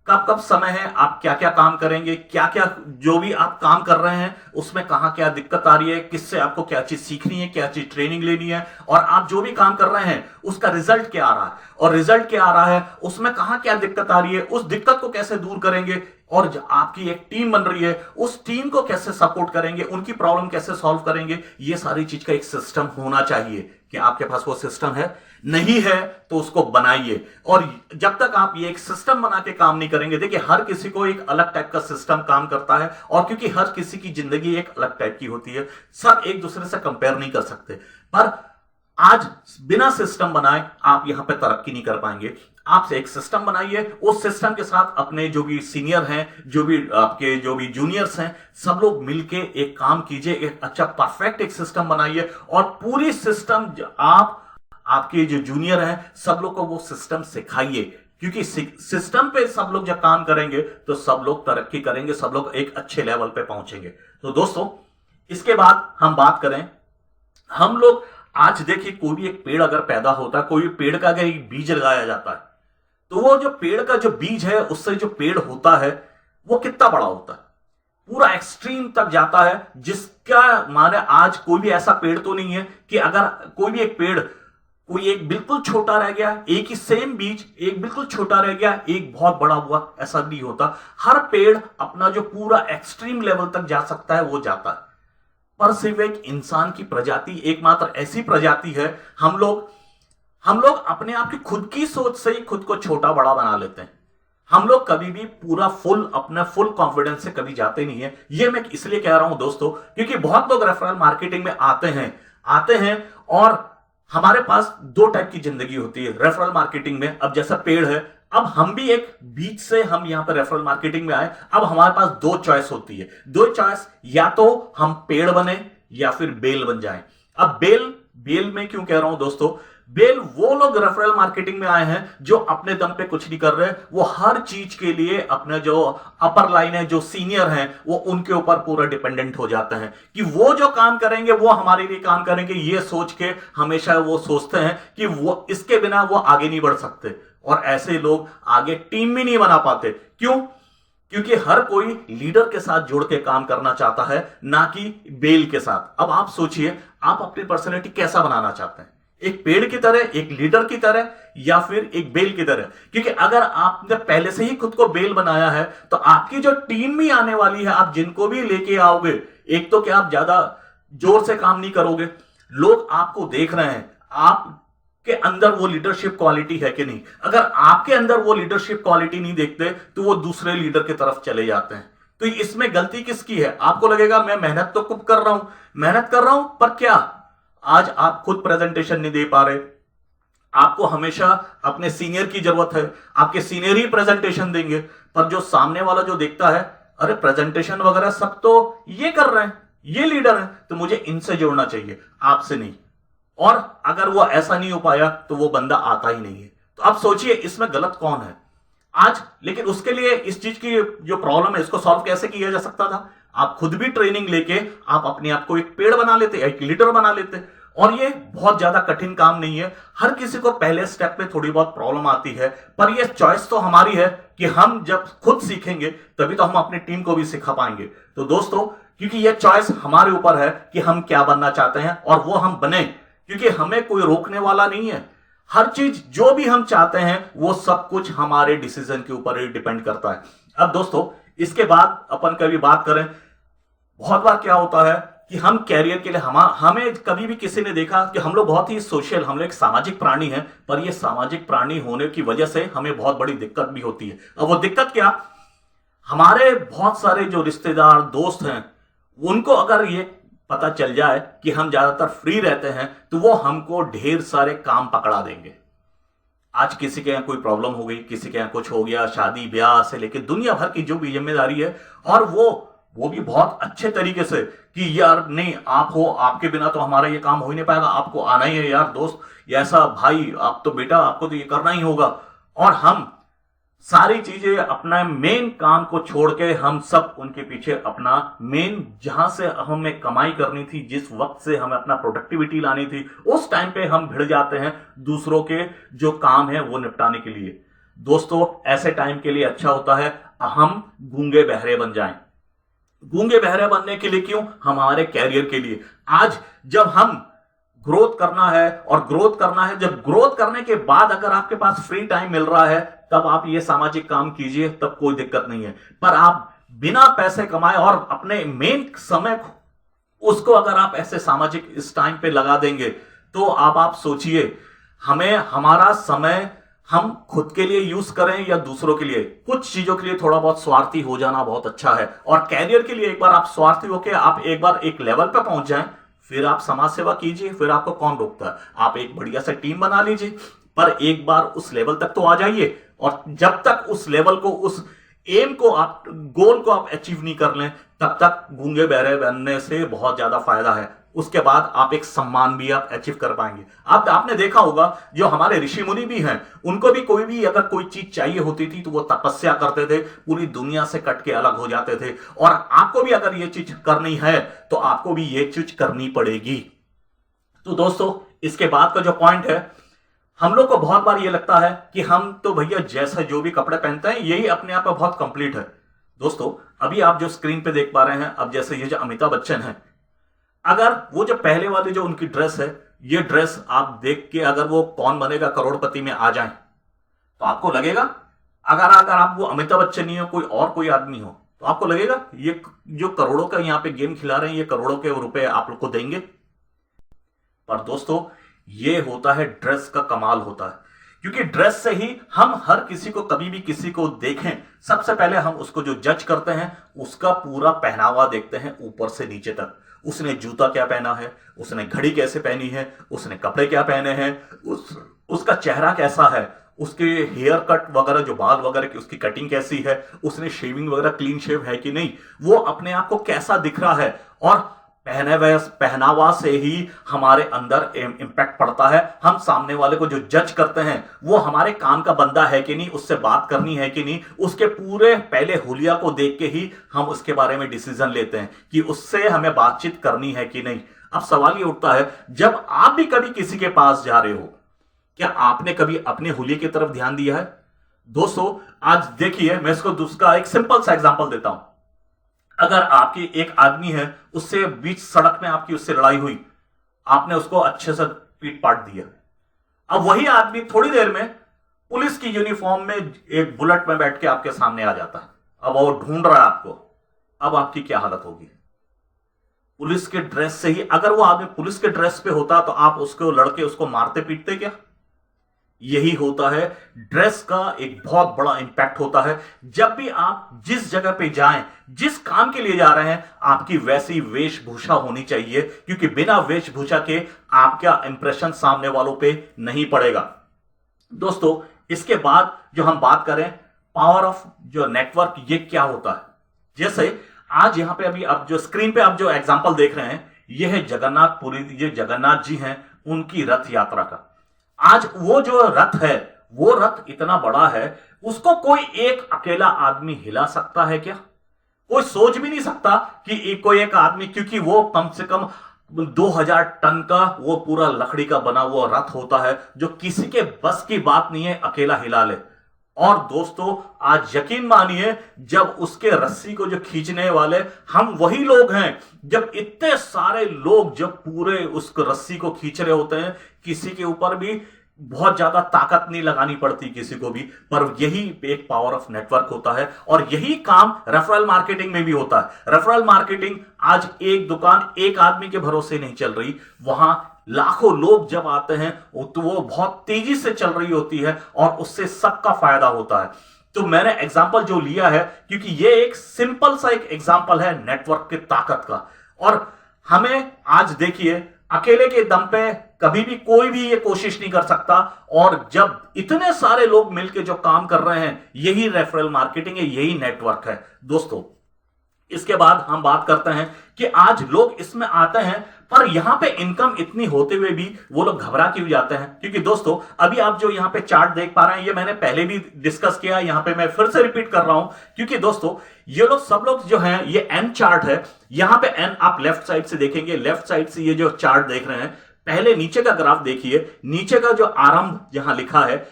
कब समय है, आप क्या क्या काम करेंगे, क्या क्या जो भी आप काम कर रहे हैं उसमें कहां क्या दिक्कत आ रही है, किससे आपको क्या चीज सीखनी है, क्या चीज ट्रेनिंग लेनी है, और आप जो भी काम कर रहे हैं उसका रिजल्ट क्या आ रहा है, और रिजल्ट क्या आ रहा है उसमें कहां क्या दिक्कत आ रही है, उस दिक्कत को कैसे दूर करेंगे, और जो आपकी एक टीम बन रही है उस टीम को कैसे सपोर्ट करेंगे, उनकी प्रॉब्लम कैसे सॉल्व करेंगे। ये सारी चीज का एक सिस्टम होना चाहिए। कि आपके पास वो सिस्टम है? नहीं है तो उसको बनाइए। और जब तक आप ये एक सिस्टम बना के काम नहीं करेंगे, देखिए हर किसी को एक अलग टाइप का सिस्टम काम करता है, और क्योंकि हर किसी की जिंदगी एक अलग टाइप की होती है, सब एक दूसरे से कंपेयर नहीं कर सकते। पर आज बिना सिस्टम बनाए आप यहां पे तरक्की नहीं कर पाएंगे। आप एक सिस्टम बनाइए, उस सिस्टम के साथ अपने जो भी सीनियर हैं, जो भी आपके जो भी जूनियर्स हैं, सब लोग मिलके एक काम कीजिए, एक अच्छा परफेक्ट एक सिस्टम बनाइए, और पूरी सिस्टम आपके जो जूनियर हैं सब लोग को वो सिस्टम सिखाइए। क्योंकि सिस्टम पे सब लोग जब काम करेंगे तो सब लोग तरक्की करेंगे, सब लोग एक अच्छे लेवल पे पहुंचेंगे। तो दोस्तों, इसके बाद हम बात करें, हम लोग आज देखिए कोई भी एक पेड़ अगर पैदा होता है, कोई भी पेड़ का अगर एक बीज लगाया जाता है, तो वो जो पेड़ का जो बीज है उससे जो पेड़ होता है वो कितना बड़ा होता है, पूरा एक्सट्रीम तक जाता है। जिसका माने आज कोई भी ऐसा पेड़ तो नहीं है कि अगर कोई भी एक पेड़, कोई एक बिल्कुल छोटा रह गया, एक ही सेम बीज एक बिल्कुल छोटा रह गया, एक बहुत बड़ा हुआ, ऐसा नहीं होता। हर पेड़ अपना जो पूरा एक्सट्रीम लेवल तक जा सकता है वो जाता है। पर सिर्फ एक इंसान की प्रजाति एकमात्र ऐसी प्रजाति है, हम लोग अपने आप की खुद की सोच से ही खुद को छोटा बड़ा बना लेते हैं। हम लोग कभी भी पूरा अपना फुल कॉन्फिडेंस से कभी जाते नहीं है। ये मैं इसलिए कह रहा हूं दोस्तों, क्योंकि बहुत लोग रेफरल मार्केटिंग में आते हैं और हमारे पास दो टाइप की जिंदगी होती है रेफरल मार्केटिंग में। अब जैसा पेड़ है, अब हम भी एक बीच से हम यहां पर रेफरल मार्केटिंग में आए, अब हमारे पास दो चॉइस होती है। दो चॉइस, या तो हम पेड़ बने या फिर बेल बन जाएं। अब बेल में क्यों कह रहा हूं दोस्तों, बेल वो लोग रेफरल मार्केटिंग में आए हैं जो अपने दम पे कुछ नहीं कर रहे, वो हर चीज के लिए अपने जो अपर लाइन है, जो सीनियर हैं, वो उनके ऊपर पूरा डिपेंडेंट हो जाते हैं कि वो जो काम करेंगे वो हमारे लिए काम करेंगे। ये सोच के हमेशा वो सोचते हैं कि वो इसके बिना वो आगे नहीं बढ़ सकते, और ऐसे लोग आगे टीम भी नहीं बना पाते। क्यों? क्योंकि हर कोई लीडर के साथ जुड़ के काम करना चाहता है, ना कि बेल के साथ। अब आप सोचिए, आप अपनी पर्सनैलिटी कैसा बनाना चाहते हैं? एक पेड़ की तरह, एक लीडर की तरह, या फिर एक बेल की तरह? क्योंकि अगर आपने पहले से ही खुद को बेल बनाया है तो आपकी जो टीम भी आने वाली है, आप जिनको भी लेके आओगे, एक तो क्या आप ज्यादा जोर से काम नहीं करोगे, लोग आपको देख रहे हैं, आप के अंदर वो लीडरशिप क्वालिटी है कि नहीं। अगर आपके अंदर वो लीडरशिप क्वालिटी नहीं देखते तो वो दूसरे लीडर की तरफ चले जाते हैं। तो इसमें गलती किसकी है? आपको लगेगा मैं मेहनत तो खूब कर रहा हूं, मेहनत कर रहा हूं, पर क्या आज आप खुद प्रेजेंटेशन नहीं दे पा रहे? आपको हमेशा अपने सीनियर की जरूरत है, आपके सीनियर ही प्रेजेंटेशन देंगे, पर जो सामने वाला जो देखता है, अरे प्रेजेंटेशन वगैरह सब तो ये कर रहे हैं, ये लीडर है, तो मुझे इनसे जोड़ना चाहिए, आपसे नहीं। और अगर वो ऐसा नहीं हो पाया तो वो बंदा आता ही नहीं है। तो आप सोचिए इसमें गलत कौन है आज? लेकिन उसके लिए इस चीज की जो प्रॉब्लम है, इसको सॉल्व कैसे किया जा सकता था? आप खुद भी ट्रेनिंग लेके आप अपने आप को एक पेड़ बना लेते, एक लीडर बना लेते। और ये बहुत ज्यादा कठिन काम नहीं है। हर किसी को पहले स्टेप में थोड़ी बहुत प्रॉब्लम आती है, पर ये चॉइस तो हमारी है कि हम जब खुद सीखेंगे तभी तो हम अपनी टीम को भी सिखा पाएंगे। तो दोस्तों, क्योंकि ये चॉइस हमारे ऊपर है कि हम क्या बनना चाहते हैं और वो हम बने, क्योंकि हमें कोई रोकने वाला नहीं है। हर चीज जो भी हम चाहते हैं वो सब कुछ हमारे डिसीजन के ऊपर ही डिपेंड करता है। अब दोस्तों, इसके बाद अपन कभी बात करें, बहुत बार क्या होता है कि हम कैरियर के लिए हमें कभी भी किसी ने देखा कि हम लोग बहुत ही सोशल, हम लोग एक सामाजिक प्राणी हैं, पर ये सामाजिक प्राणी होने की वजह से हमें बहुत बड़ी दिक्कत भी होती है। अब वो दिक्कत क्या? हमारे बहुत सारे जो रिश्तेदार दोस्त हैं, उनको अगर ये पता चल जाए कि हम ज्यादातर फ्री रहते हैं तो वो हमको ढेर सारे काम पकड़ा देंगे। आज किसी के यहाँ कोई प्रॉब्लम हो गई, किसी के यहाँ कुछ हो गया, शादी ब्याह से लेकर दुनिया भर की जो भी जिम्मेदारी है, और वो भी बहुत अच्छे तरीके से कि यार नहीं, आप हो, आपके बिना तो हमारा ये काम हो ही नहीं पाएगा, आपको आना ही है यार दोस्त, ऐसा भाई, आप तो बेटा, आपको तो ये करना ही होगा। और हम सारी चीजें, अपना मेन काम को छोड़ के हम सब उनके पीछे अपना मेन, जहां से हमें कमाई करनी थी, जिस वक्त से हमें अपना प्रोडक्टिविटी लानी थी, उस टाइम पे हम भिड़ जाते हैं दूसरों के जो काम है वो निपटाने के लिए। दोस्तों, ऐसे टाइम के लिए अच्छा होता है हम गूंगे बहरे बन जाएं। गूंगे बहरे बनने के लिए क्यों? हमारे कैरियर के लिए। आज जब हम ग्रोथ करना है, और ग्रोथ करना है, जब ग्रोथ करने के बाद अगर आपके पास फ्री टाइम मिल रहा है तब आप ये सामाजिक काम कीजिए, तब कोई दिक्कत नहीं है। पर आप बिना पैसे कमाए और अपने मेन समय उसको अगर आप ऐसे सामाजिक इस टाइम पे लगा देंगे तो आप सोचिए, हमें हमारा समय हम खुद के लिए यूज करें या दूसरों के लिए। कुछ चीजों के लिए थोड़ा बहुत स्वार्थी हो जाना बहुत अच्छा है, और कैरियर के लिए एक बार आप स्वार्थी होके आप एक बार एक लेवल पे पहुंच जाएं, फिर आप समाज सेवा कीजिए, फिर आपको कौन रोकता है? आप एक बढ़िया सा टीम बना लीजिए, पर एक बार उस लेवल तक तो आ जाइए। और जब तक उस लेवल को, उस एम को, आप गोल को आप अचीव नहीं कर लें, तब तक गूंगे बहरे बनने से बहुत ज्यादा फायदा है। उसके बाद आप एक सम्मान भी आप अचीव कर पाएंगे। आपने देखा होगा, जो हमारे ऋषि मुनि भी हैं, उनको भी कोई भी अगर कोई चीज चाहिए होती थी तो वो तपस्या करते थे, पूरी दुनिया से कट के अलग हो जाते थे। और आपको भी अगर ये चीज करनी है तो आपको भी ये चीज करनी पड़ेगी। तो दोस्तों, इसके बाद का जो पॉइंट है, हम लोग को बहुत बार ये लगता है कि हम तो भैया जैसा जो भी कपड़े पहनते हैं यही अपने आप में बहुत कंप्लीट है। दोस्तों, अभी आप जो स्क्रीन पे देख पा रहे हैं, अब जैसे ये जो अमिताभ बच्चन है, अगर वो जो पहले वाली जो उनकी ड्रेस है, ये ड्रेस आप देख के अगर वो कौन बनेगा करोड़पति में आ जाए तो आपको लगेगा, अगर आप वो अमिताभ बच्चन नहीं हो, कोई आदमी हो, तो आपको लगेगा ये जो करोड़ों का यहाँ पे गेम खिला रहे हैं, ये करोड़ों के रुपए आप लोग को देंगे। पर दोस्तों, ये होता है ड्रेस का कमाल होता है, क्योंकि ड्रेस से ही हम हर किसी को, कभी भी किसी को देखें, सबसे पहले हम उसको जो जज करते हैं उसका पूरा पहनावा देखते हैं ऊपर से नीचे तक। उसने जूता क्या पहना है, उसने घड़ी कैसे पहनी है, उसने कपड़े क्या पहने हैं, उसका चेहरा कैसा है, उसके हेयर कट वगैरह, जो बाल वगैरह की उसकी कटिंग कैसी है, उसने शेविंग वगैरह क्लीन शेव है कि नहीं, वो अपने आप को कैसा दिख रहा है। और पहनावा से ही हमारे अंदर इम्पैक्ट पड़ता है। हम सामने वाले को जो जज करते हैं वो हमारे काम का बंदा है कि नहीं, उससे बात करनी है कि नहीं, उसके पूरे पहले हुलिया को देख के ही हम उसके बारे में डिसीजन लेते हैं कि उससे हमें बातचीत करनी है कि नहीं। अब सवाल ये उठता है, जब आप भी कभी किसी के पास जा रहे हो, क्या आपने कभी अपने हुलिये की तरफ ध्यान दिया है? दोस्तों आज देखिए, मैं इसको दूसरा एक सिंपल सा एग्जांपल देता हूं। अगर आपकी एक आदमी है, उससे बीच सड़क में आपकी उससे लड़ाई हुई, आपने उसको अच्छे से पीट पाट दिया। अब वही आदमी थोड़ी देर में पुलिस की यूनिफॉर्म में एक बुलेट में बैठ के आपके सामने आ जाता है, अब वो ढूंढ रहा है आपको। अब आपकी क्या हालत होगी? पुलिस के ड्रेस से ही अगर वो आदमी पुलिस के ड्रेस पे होता तो आप उसको लड़के उसको मारते पीटते क्या? यही होता है, ड्रेस का एक बहुत बड़ा इंपैक्ट होता है। जब भी आप जिस जगह पे जाएं, जिस काम के लिए जा रहे हैं, आपकी वैसी वेशभूषा होनी चाहिए, क्योंकि बिना वेशभूषा के आपका इंप्रेशन सामने वालों पे नहीं पड़ेगा। दोस्तों इसके बाद जो हम बात करें पावर ऑफ जो नेटवर्क, ये क्या होता है? जैसे आज यहां पे अभी आप जो स्क्रीन पे आप जो एग्जांपल देख रहे हैं, ये है जगन्नाथपुरी, ये जगन्नाथ जी हैं, उनकी रथ यात्रा का। आज वो जो रथ है, वो रथ इतना बड़ा है, उसको कोई एक अकेला आदमी हिला सकता है क्या? कोई सोच भी नहीं सकता कि कोई एक आदमी, क्योंकि वो कम से कम 2000 टन का वो पूरा लकड़ी का बना हुआ रथ होता है, जो किसी के बस की बात नहीं है अकेला हिला ले। और दोस्तों आज यकीन मानिए, जब उसके रस्सी को जो खींचने वाले हम वही लोग हैं, जब इतने सारे लोग जब पूरे उस रस्सी को खींच रहे होते हैं, किसी के ऊपर भी बहुत ज्यादा ताकत नहीं लगानी पड़ती किसी को भी, पर यही एक पावर ऑफ नेटवर्क होता है। और यही काम रेफरल मार्केटिंग में भी होता है। रेफरल मार्केटिंग आज एक दुकान एक आदमी के भरोसे नहीं चल रही, वहां लाखों लोग जब आते हैं तो वो बहुत तेजी से चल रही होती है और उससे सबका फायदा होता है। तो मैंने एग्जांपल जो लिया है, क्योंकि ये एक सिंपल सा एक एग्जांपल है नेटवर्क की ताकत का। और हमें आज देखिए, अकेले के दम पे कभी भी कोई भी ये कोशिश नहीं कर सकता, और जब इतने सारे लोग मिलकर जो काम कर रहे हैं, यही रेफरल मार्केटिंग है, यही नेटवर्क है दोस्तों। इसके बाद हम बात करते हैं कि आज लोग इसमें आते हैं, पर यहां पे इनकम इतनी होते हुए भी वो लोग घबरा क्यों जाते हैं? क्योंकि दोस्तों अभी आप जो यहां पे चार्ट देख पा रहे हैं, ये मैंने पहले भी डिस्कस किया, यहां पे मैं फिर से रिपीट कर रहा हूं, क्योंकि दोस्तों ये लोग सब लोग जो हैं, ये एन चार्ट है। यहां पे एन आप लेफ्ट साइड से देखेंगे, लेफ्ट साइड से ये जो चार्ट देख रहे हैं, पहले नीचे का ग्राफ देखिए, नीचे का जो आरंभ जहां लिखा है,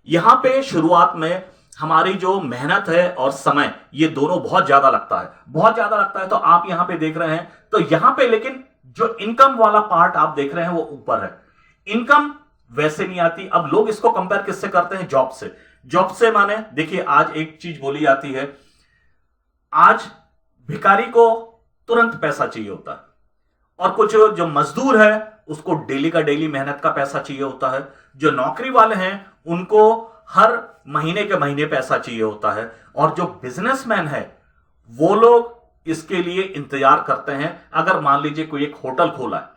यहां पे शुरुआत में हमारी जो मेहनत है और समय, ये दोनों बहुत ज्यादा लगता है, बहुत ज्यादा लगता है। तो आप यहां पे देख रहे हैं, तो यहां पे लेकिन जो इनकम वाला पार्ट आप देख रहे हैं वो ऊपर है। इनकम वैसे नहीं आती। अब लोग इसको कंपेयर किससे करते हैं? जॉब से। जॉब से माने देखिए, आज एक चीज बोली जाती है, आज भिखारी को तुरंत पैसा चाहिए होता है, और कुछ जो मजदूर है उसको डेली का डेली मेहनत का पैसा चाहिए होता है। जो नौकरी वाले हैं उनको हर महीने के महीने पैसा चाहिए होता है, और जो बिजनेसमैन है वो लोग इसके लिए इंतजार करते हैं। अगर मान लीजिए कोई एक होटल खोला है,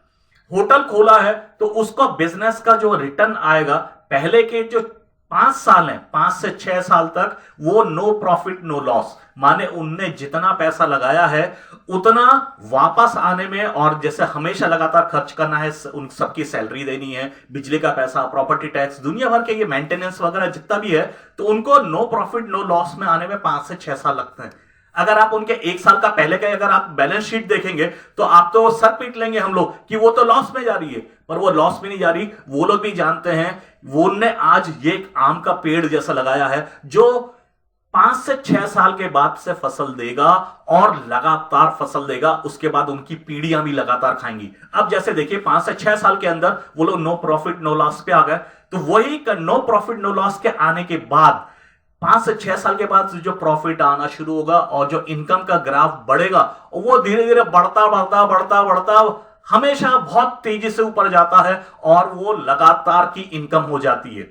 होटल खोला है, तो उसका बिजनेस का जो रिटर्न आएगा, पहले के जो 5 साल हैं, 5 से 6 साल तक, वो नो प्रॉफिट नो लॉस, माने उनने जितना पैसा लगाया है उतना वापस आने में, और जैसे हमेशा लगातार खर्च करना है, उन सबकी सैलरी देनी है, बिजली का पैसा, प्रॉपर्टी टैक्स, दुनिया भर के ये मेंटेनेंस वगैरह जितना भी है, तो उनको नो प्रॉफिट नो लॉस में आने में 5 से 6 साल लगते हैं। अगर आप उनके 1 साल का पहले का अगर आप बैलेंस शीट देखेंगे, तो आप तो सर पीट लेंगे हम लोग कि वो तो लॉस में जा रही है, पर वो लॉस में नहीं जा रही। वो लोग भी जानते हैं, वो ने आज ये एक आम का पेड़ जैसा लगाया है, जो 5 से 6 साल के बाद से फसल देगा, और लगातार फसल देगा। उसके बाद उनकी पीढ़ियां भी लगातार खाएंगी। अब जैसे देखिए, 5 से 6 साल के अंदर वो लोग नो प्रॉफिट नो लॉस पे आ गए, तो वही नो प्रॉफिट नो लॉस के आने के बाद 5 से 6 साल के बाद जो प्रॉफिट आना शुरू होगा, और जो इनकम का ग्राफ बढ़ेगा, वो धीरे धीरे बढ़ता बढ़ता बढ़ता बढ़ता हमेशा बहुत तेजी से ऊपर जाता है, और वो लगातार की इनकम हो जाती है।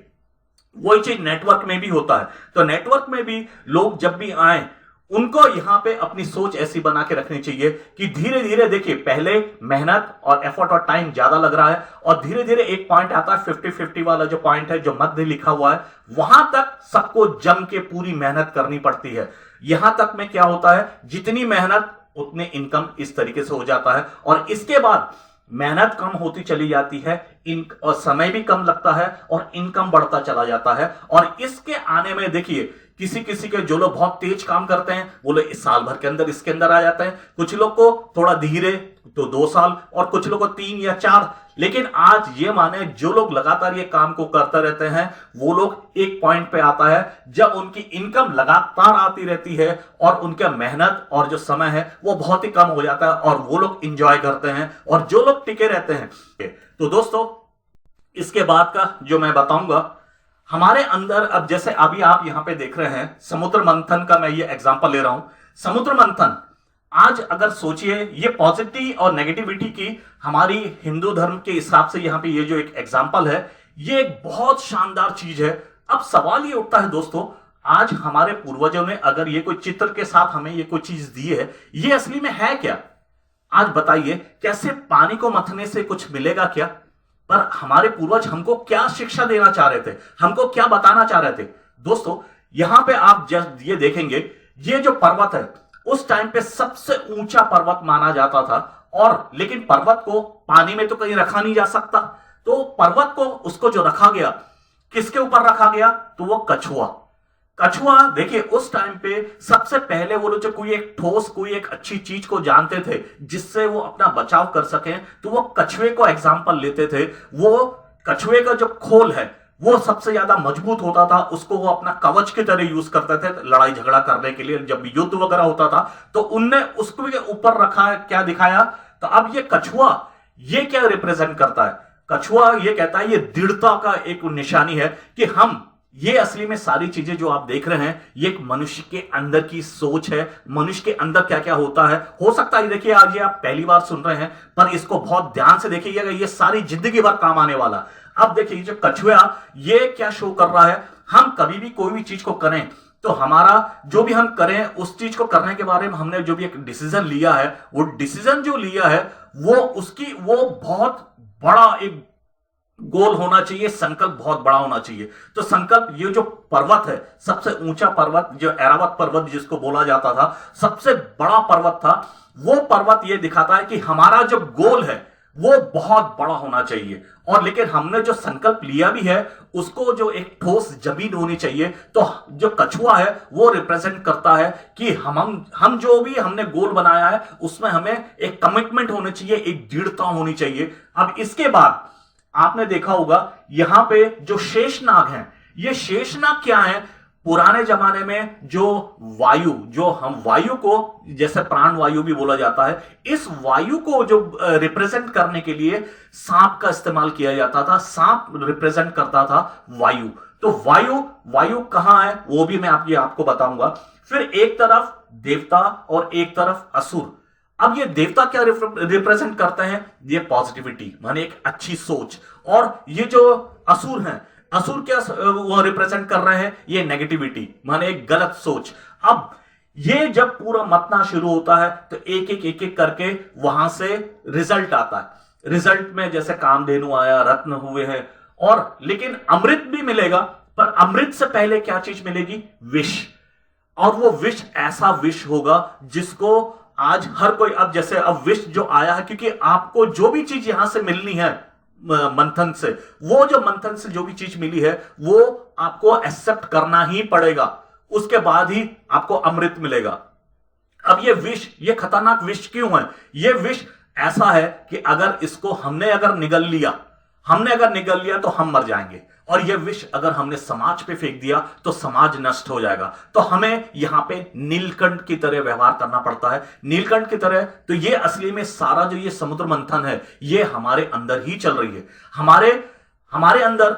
वही चीज नेटवर्क में भी होता है। तो नेटवर्क में भी लोग जब भी आए, उनको यहां पे अपनी सोच ऐसी बना के रखनी चाहिए कि धीरे धीरे देखिए, पहले मेहनत और एफर्ट और टाइम ज्यादा लग रहा है, और धीरे धीरे एक पॉइंट आता है 50-50 वाला जो पॉइंट है, जो मध्य लिखा हुआ है, वहां तक सबको जम के पूरी मेहनत करनी पड़ती है। यहां तक में क्या होता है, जितनी मेहनत उतने इनकम इस तरीके से हो जाता है। और इसके बाद मेहनत कम होती चली जाती है, और समय भी कम लगता है और इनकम बढ़ता चला जाता है। और इसके आने में देखिए, किसी किसी के जो लोग बहुत तेज काम करते हैं वो लोग इस साल भर के अंदर इसके अंदर आ जाते हैं, कुछ लोग को थोड़ा धीरे तो 2 साल, और कुछ लोग को 3 या 4। लेकिन आज ये माने जो लोग लगातार ये काम को करते रहते हैं वो लोग एक पॉइंट पे आता है जब उनकी इनकम लगातार आती रहती है और उनका मेहनत और जो समय है वो बहुत ही कम हो जाता है और वो लोग इंजॉय करते हैं और जो लोग टिके रहते हैं। तो दोस्तों, इसके बाद का जो मैं बताऊंगा हमारे अंदर, अब जैसे अभी आप यहां पे देख रहे हैं समुद्र मंथन का मैं ये एग्जांपल ले रहा हूं। समुद्र मंथन आज अगर सोचिए, ये पॉजिटिव और नेगेटिविटी की हमारी हिंदू धर्म के हिसाब से यहां पे ये जो एक एग्जांपल है ये एक बहुत शानदार चीज है। अब सवाल ये उठता है दोस्तों, आज हमारे पूर्वजों ने अगर ये कोई चित्र के साथ हमें ये कोई चीज दी है, ये असली में है क्या? आज बताइए, कैसे पानी को मथने से कुछ मिलेगा क्या? पर हमारे पूर्वज हमको क्या शिक्षा देना चाह रहे थे, हमको क्या बताना चाह रहे थे? दोस्तों, यहां पे आप जब ये देखेंगे, ये जो पर्वत है उस टाइम पे सबसे ऊंचा पर्वत माना जाता था, और लेकिन पर्वत को पानी में तो कहीं रखा नहीं जा सकता, तो पर्वत को उसको जो रखा गया, किसके ऊपर रखा गया? तो वो कछुआ। कछुआ देखिए, उस टाइम पे सबसे पहले वो लोग जो कोई एक ठोस, कोई एक अच्छी चीज को जानते थे जिससे वो अपना बचाव कर सके, तो वो कछुए को एग्जाम्पल लेते थे। वो कछुए का जो खोल है वो सबसे ज्यादा मजबूत होता था, उसको वो अपना कवच की तरह यूज करते थे लड़ाई झगड़ा करने के लिए। जब युद्ध वगैरह होता था तो उनने उसको भी ऊपर रखा है, क्या दिखाया? तो अब ये कछुआ ये क्या रिप्रेजेंट करता है? कछुआ ये कहता है, ये दृढ़ता का एक निशानी है कि हम, ये असली में सारी चीजें जो आप देख रहे हैं ये एक मनुष्य के अंदर की सोच है। मनुष्य के अंदर क्या क्या होता है, हो सकता है देखिए आज ये आप पहली बार सुन रहे हैं, पर इसको बहुत ध्यान से देखिएगा, ये सारी जिंदगी भर काम आने वाला। अब देखिए, जो कछुआ ये क्या शो कर रहा है, हम कभी भी कोई भी चीज को करें तो हमारा जो भी हम करें उस चीज को करने के बारे में हमने जो भी एक डिसीजन लिया है, वो डिसीजन जो लिया है वो बहुत बड़ा एक गोल होना चाहिए, संकल्प बहुत बड़ा होना चाहिए। तो संकल्प, ये जो पर्वत है, सबसे ऊंचा पर्वत जो ऐरावत पर्वत जिसको बोला जाता था, सबसे बड़ा पर्वत था, वो पर्वत ये दिखाता है कि हमारा जो गोल है वो बहुत बड़ा होना चाहिए। और लेकिन हमने जो संकल्प लिया भी है उसको जो एक ठोस जमीन होनी चाहिए। तो जो कछुआ है वो रिप्रेजेंट करता है कि हम जो भी हमने गोल बनाया है उसमें हमें एक कमिटमेंट होनी चाहिए, एक दृढ़ता होनी चाहिए। अब इसके बाद आपने देखा होगा यहां पे जो शेषनाग हैं, ये शेषनाग क्या है? पुराने जमाने में जो वायु, जो हम वायु को जैसे प्राण वायु भी बोला जाता है, इस वायु को जो रिप्रेजेंट करने के लिए सांप का इस्तेमाल किया जाता था। सांप रिप्रेजेंट करता था वायु। तो वायु कहां है वो भी मैं आपको बताऊंगा। फिर एक तरफ देवता और एक तरफ असुर। अब ये देवता क्या रिप्रेजेंट करते हैं? ये पॉजिटिविटी, माने एक अच्छी सोच। और ये जो असुर हैं, असुर क्या वो रिप्रेजेंट कर रहे हैं? ये नेगेटिविटी, माने एक गलत सोच। अब ये जब पूरा मतना शुरू होता है तो एक एक करके वहां से रिजल्ट आता है। रिजल्ट में जैसे कामधेनु आया, रत्न हुए हैं, और लेकिन अमृत भी मिलेगा, पर अमृत से पहले क्या चीज मिलेगी? विष। और वो विष ऐसा विष होगा जिसको आज हर कोई, अब जैसे अब विष जो आया है, क्योंकि आपको जो भी चीज यहां से मिलनी है मंथन से, वो जो मंथन से जो भी चीज मिली है वो आपको एक्सेप्ट करना ही पड़ेगा, उसके बाद ही आपको अमृत मिलेगा। अब ये विष, ये खतरनाक विष क्यों है? ये विष ऐसा है कि अगर इसको हमने अगर निगल लिया तो हम मर जाएंगे। और यह विष अगर हमने समाज पे फेंक दिया तो समाज नष्ट हो जाएगा। तो हमें यहां पे नीलकंठ की तरह व्यवहार करना पड़ता है, नीलकंठ की तरह। तो ये असली में सारा जो ये समुद्र मंथन है ये हमारे अंदर ही चल रही है। हमारे अंदर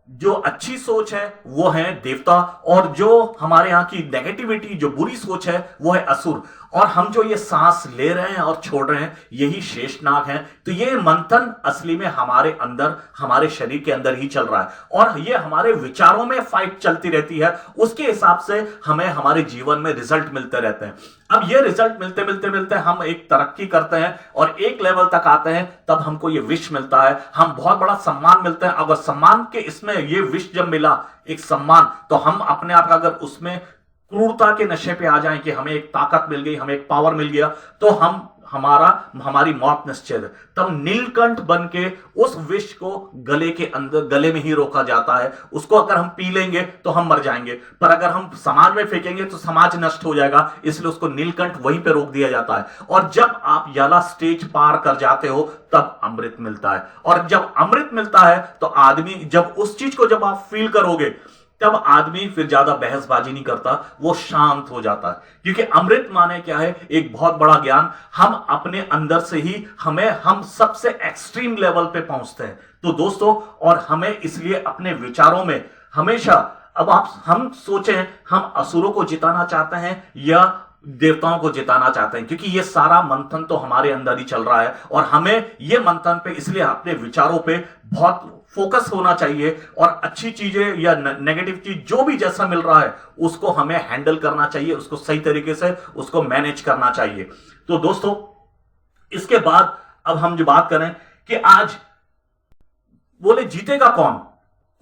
जो अच्छी सोच है वो है देवता, और जो हमारे यहां की नेगेटिविटी, जो बुरी सोच है वो है असुर। और हम जो ये सांस ले रहे हैं और छोड़ रहे हैं यही शेषनाग हैं। तो ये मंथन असली में हमारे अंदर, हमारे शरीर के अंदर ही चल रहा है, और ये हमारे विचारों में फाइट चलती रहती है। उसके हिसाब से हमें हमारे जीवन में रिजल्ट मिलते रहते हैं। अब ये रिजल्ट मिलते हम एक तरक्की करते हैं और एक लेवल तक आते हैं, तब हमको ये विष मिलता है, हम बहुत बड़ा सम्मान मिलता है। अगर सम्मान के इसमें ये विष जब मिला, एक सम्मान, तो हम अपने आप अगर उसमें क्रूरता के नशे पे आ जाएं कि हमें एक ताकत मिल गई, हमें एक पावर मिल गया, तो हमारी मौत निश्चित है। तब नीलकंठ बन के उस विष को गले के अंदर, गले में ही रोका जाता है। उसको अगर हम पी लेंगे तो हम मर जाएंगे, पर अगर हम समाज में फेंकेंगे तो समाज नष्ट हो जाएगा, इसलिए उसको नीलकंठ वहीं पे रोक दिया जाता है। और जब आप याला स्टेज पार कर जाते हो तब अमृत मिलता है। और जब अमृत मिलता है तो आदमी, जब उस चीज को जब आप फील करोगे, तब आदमी फिर ज्यादा बहसबाजी नहीं करता, वो शांत हो जाता है। क्योंकि अमृत माने क्या है, एक बहुत बड़ा ज्ञान। हम अपने अंदर से ही हम सबसे एक्सट्रीम लेवल पे पहुंचते हैं। तो दोस्तों, और हमें इसलिए अपने विचारों में हमेशा, अब हम सोचें, हम असुरों को जिताना चाहते हैं या देवताओं को जिताना चाहते हैं, क्योंकि ये सारा मंथन तो हमारे अंदर ही चल रहा है। और हमें ये मंथन पे, इसलिए अपने विचारों पे बहुत फोकस होना चाहिए, और अच्छी चीजें या नेगेटिव चीज जो भी जैसा मिल रहा है उसको हमें हैंडल करना चाहिए, उसको सही तरीके से उसको मैनेज करना चाहिए। तो दोस्तों, इसके बाद अब हम जो बात करें कि आज बोले जीतेगा कौन,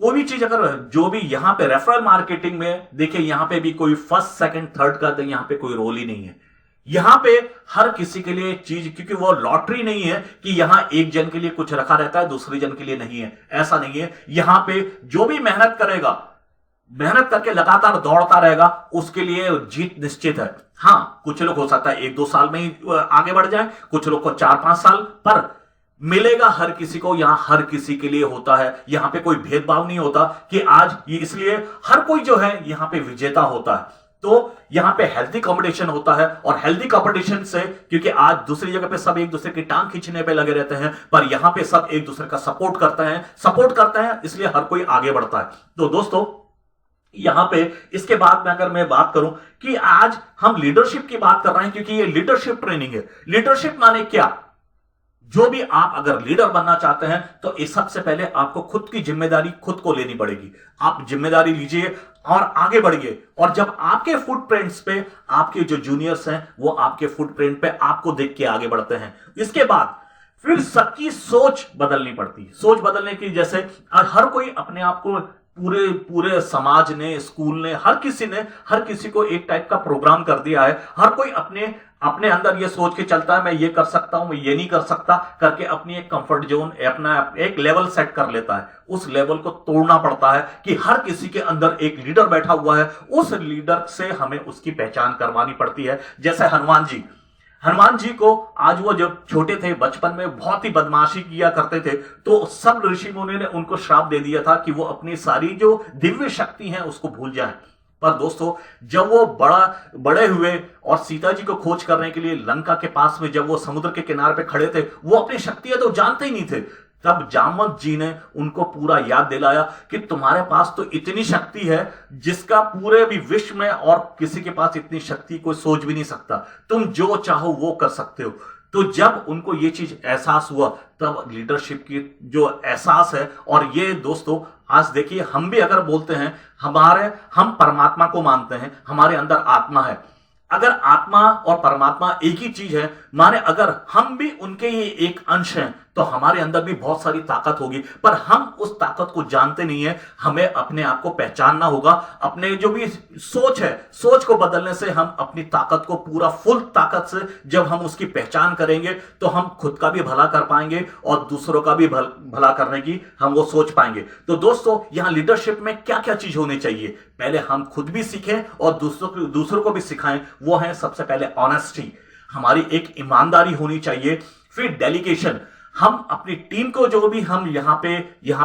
कोई भी चीज अगर, जो भी यहां पे रेफरल मार्केटिंग में देखिए, यहां पे भी कोई फर्स्ट सेकंड थर्ड का तो यहां पे कोई रोल ही नहीं है। यहां पे हर किसी के लिए चीज, क्योंकि वो लॉटरी नहीं है कि यहां एक जन के लिए कुछ रखा रहता है, दूसरे जन के लिए नहीं है, ऐसा नहीं है। यहां पे जो भी मेहनत करेगा, मेहनत करके लगातार दौड़ता रहेगा, उसके लिए जीत निश्चित है। हां, कुछ लोग हो सकता है 1-2 साल में ही आगे बढ़ जाए, कुछ लोग को 4-5 साल, पर मिलेगा हर किसी को। यहां हर किसी के लिए होता है, यहां पे कोई भेदभाव नहीं होता कि आज ये, इसलिए हर कोई जो है यहां पे विजेता होता है। तो यहां पे हेल्थी कंपटीशन होता है, और हेल्थी कंपटीशन से, क्योंकि आज दूसरी जगह पे सब एक दूसरे की टांग खींचने पे लगे रहते हैं, पर यहां पे सब एक दूसरे का सपोर्ट करते हैं, इसलिए हर कोई आगे बढ़ता है। तो दोस्तों, यहां पे इसके बाद में अगर मैं बात करूं कि आज हम लीडरशिप की बात कर रहे हैं, क्योंकि ये लीडरशिप ट्रेनिंग है। लीडरशिप माने क्या, जो भी आप अगर लीडर बनना चाहते हैं तो इस सबसे पहले आपको खुद की जिम्मेदारी खुद को लेनी पड़ेगी। आप जिम्मेदारी लीजिए और आगे बढ़िए, और जब आपके फुटप्रिंट्स पे आपके जो जूनियर्स हैं वो आपके फुटप्रिंट पे आपको देख के आगे बढ़ते हैं, इसके बाद फिर सबकी सोच बदलनी पड़ती है। सोच बदलने की, जैसे हर कोई अपने आप को, पूरे पूरे समाज ने, स्कूल ने, हर किसी को एक टाइप का प्रोग्राम कर दिया है। हर कोई अपने अपने अंदर ये सोच के चलता है, मैं ये कर सकता हूं, मैं ये नहीं कर सकता, करके अपनी एक कंफर्ट जोन, अपना एक लेवल सेट कर लेता है। उस लेवल को तोड़ना पड़ता है कि हर किसी के अंदर एक लीडर बैठा हुआ है, उस लीडर से हमें उसकी पहचान करवानी पड़ती है। जैसे हनुमान जी को, आज वो जब छोटे थे, बचपन में बहुत ही बदमाशी किया करते थे, तो सब ऋषि मुनि ने उनको श्राप दे दिया था कि वो अपनी सारी जो दिव्य शक्ति है उसको भूल जाएं। पर दोस्तों, जब वो बड़े हुए और सीता जी को खोज करने के लिए लंका के पास में, जब वो समुद्र के किनारे पे खड़े थे, वो अपनी शक्तियां तो जानते ही नहीं थे। तब जामवंत जी ने उनको पूरा याद दिलाया कि तुम्हारे पास तो इतनी शक्ति है जिसका पूरे भी विश्व में और किसी के पास इतनी शक्ति कोई सोच भी नहीं सकता, तुम जो चाहो वो कर सकते हो। तो जब उनको ये चीज एहसास हुआ, तब लीडरशिप की जो एहसास है, और ये दोस्तों आज देखिए, हम भी अगर बोलते हैं, हम परमात्मा को मानते हैं, हमारे अंदर आत्मा है। अगर आत्मा और परमात्मा एक ही चीज है, माने अगर हम भी उनके ही एक अंश हैं, तो हमारे अंदर भी बहुत सारी ताकत होगी, पर हम उस ताकत को जानते नहीं है। हमें अपने आप को पहचानना होगा। अपने जो भी सोच है, सोच को बदलने से हम अपनी ताकत को पूरा फुल ताकत से जब हम उसकी पहचान करेंगे, तो हम खुद का भी भला कर पाएंगे और दूसरों का भी भला करने की हम वो सोच पाएंगे। तो दोस्तों, यहां लीडरशिप में क्या क्या चीज होनी चाहिए, पहले हम खुद भी सीखें और दूसरों को भी सिखाएं। वो है सबसे पहले ऑनेस्टी, हमारी एक ईमानदारी होनी चाहिए। फिर डेलीगेशन, हम अपनी टीम को, जो भी हम यहां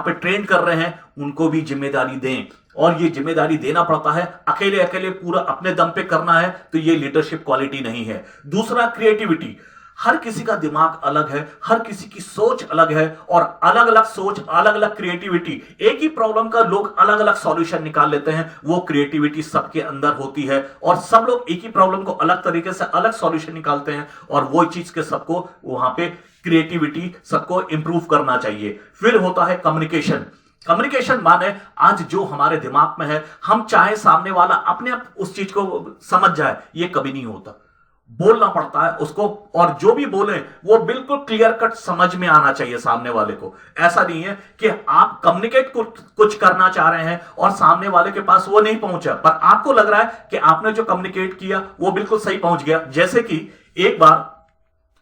पे ट्रेन कर रहे हैं, उनको भी जिम्मेदारी दें। और ये जिम्मेदारी देना पड़ता है, अकेले अकेले पूरा अपने दम पे करना है तो ये लीडरशिप क्वालिटी नहीं है। दूसरा, क्रिएटिविटी, हर किसी का दिमाग अलग है, हर किसी की सोच अलग है, और अलग अलग सोच, अलग अलग क्रिएटिविटी, एक ही प्रॉब्लम का लोग अलग अलग सॉल्यूशन निकाल लेते हैं, वो क्रिएटिविटी सबके अंदर होती है। और सब लोग एक ही प्रॉब्लम को अलग तरीके से अलग सॉल्यूशन निकालते हैं, और वो चीज के सबको वहां पे क्रिएटिविटी सबको इंप्रूव करना चाहिए। फिर होता है कम्युनिकेशन माने आज जो हमारे दिमाग में है, हम चाहे सामने वाला अपने आप उस चीज को समझ जाए, ये कभी नहीं होता। बोलना पड़ता है उसको, और जो भी बोले वो बिल्कुल क्लियर कट समझ में आना चाहिए सामने वाले को। ऐसा नहीं है कि आप कम्युनिकेट कुछ करना चाह रहे हैं और सामने वाले के पास वो नहीं पहुंचा, पर आपको लग रहा है कि आपने जो कम्युनिकेट किया वो बिल्कुल सही पहुंच गया। जैसे कि एक बार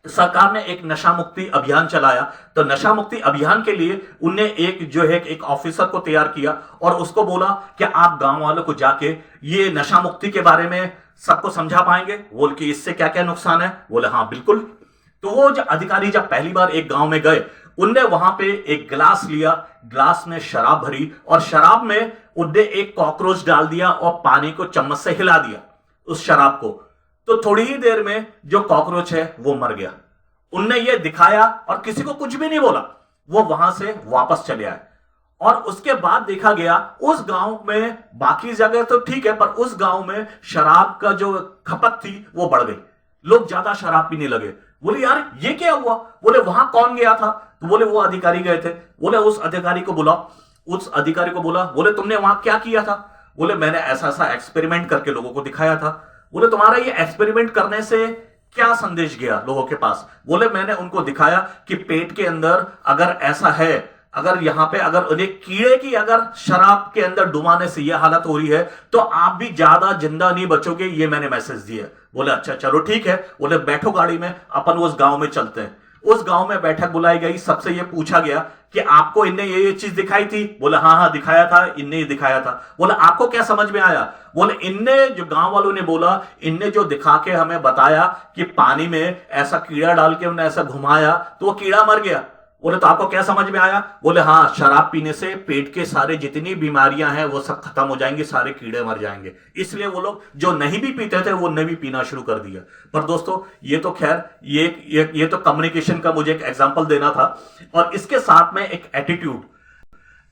सरकार ने एक नशा मुक्ति अभियान चलाया, तो नशा मुक्ति अभियान के लिए उनने एक जो है एक ऑफिसर को तैयार किया और उसको बोला कि आप गांव वालों को जाके ये नशा मुक्ति के बारे में सबको समझा पाएंगे, बोल के इससे क्या क्या नुकसान है। बोले हाँ बिल्कुल। तो वो जो अधिकारी जब पहली बार एक गांव में गए, उनने वहां पे एक गिलास लिया, गिलास में शराब भरी और शराब में उनने एक कॉकरोच डाल दिया और पानी को चम्मच से हिला दिया उस शराब को। तो थोड़ी ही देर में जो कॉकरोच है वो मर गया। उनने ये दिखाया और किसी को कुछ भी नहीं बोला, वो वहां से वापस चले आए। और उसके बाद देखा गया उस गांव में, बाकी जगह तो ठीक है, पर उस गांव में शराब का जो खपत थी वो बढ़ गई, लोग ज्यादा शराब पीने लगे। बोले यार ये क्या हुआ? बोले वहां कौन गया था? तो बोले वो अधिकारी गए थे। बोले उस अधिकारी को बुला, उस अधिकारी को बोला, बोले तुमने वहां क्या किया था? बोले मैंने ऐसा ऐसा एक्सपेरिमेंट करके लोगों को दिखाया था। बोले तुम्हारा ये एक्सपेरिमेंट करने से क्या संदेश गया लोगों के पास? बोले मैंने उनको दिखाया कि पेट के अंदर अगर ऐसा है, अगर यहां पे अगर उन्हें कीड़े की अगर शराब के अंदर डुबाने से यह हालत हो रही है तो आप भी ज्यादा जिंदा नहीं बचोगे, ये मैंने मैसेज दिया। बोले अच्छा चलो ठीक है। बोले बैठो गाड़ी में, अपन उस गांव में चलते हैं। उस गांव में बैठक बुलाई गई, सबसे ये पूछा गया कि आपको इनने ये चीज दिखाई थी? बोले हाँ हाँ दिखाया था, इनने ये दिखाया था। बोले आपको क्या समझ में आया? बोले इनने, जो गांव वालों ने बोला, इनने जो दिखा के हमें बताया कि पानी में ऐसा कीड़ा डाल के उन्हें ऐसा घुमाया तो वो कीड़ा मर गया। बोले तो आपको क्या समझ में आया? बोले हाँ, शराब पीने से पेट के सारे जितनी बीमारियां हैं वो सब खत्म हो जाएंगी, सारे कीड़े मर जाएंगे। इसलिए वो लोग जो नहीं भी पीते थे वो ने भी पीना शुरू कर दिया। पर दोस्तों ये तो खैर ये तो कम्युनिकेशन का मुझे एक एग्जांपल देना था। और इसके साथ में एक एटीट्यूड,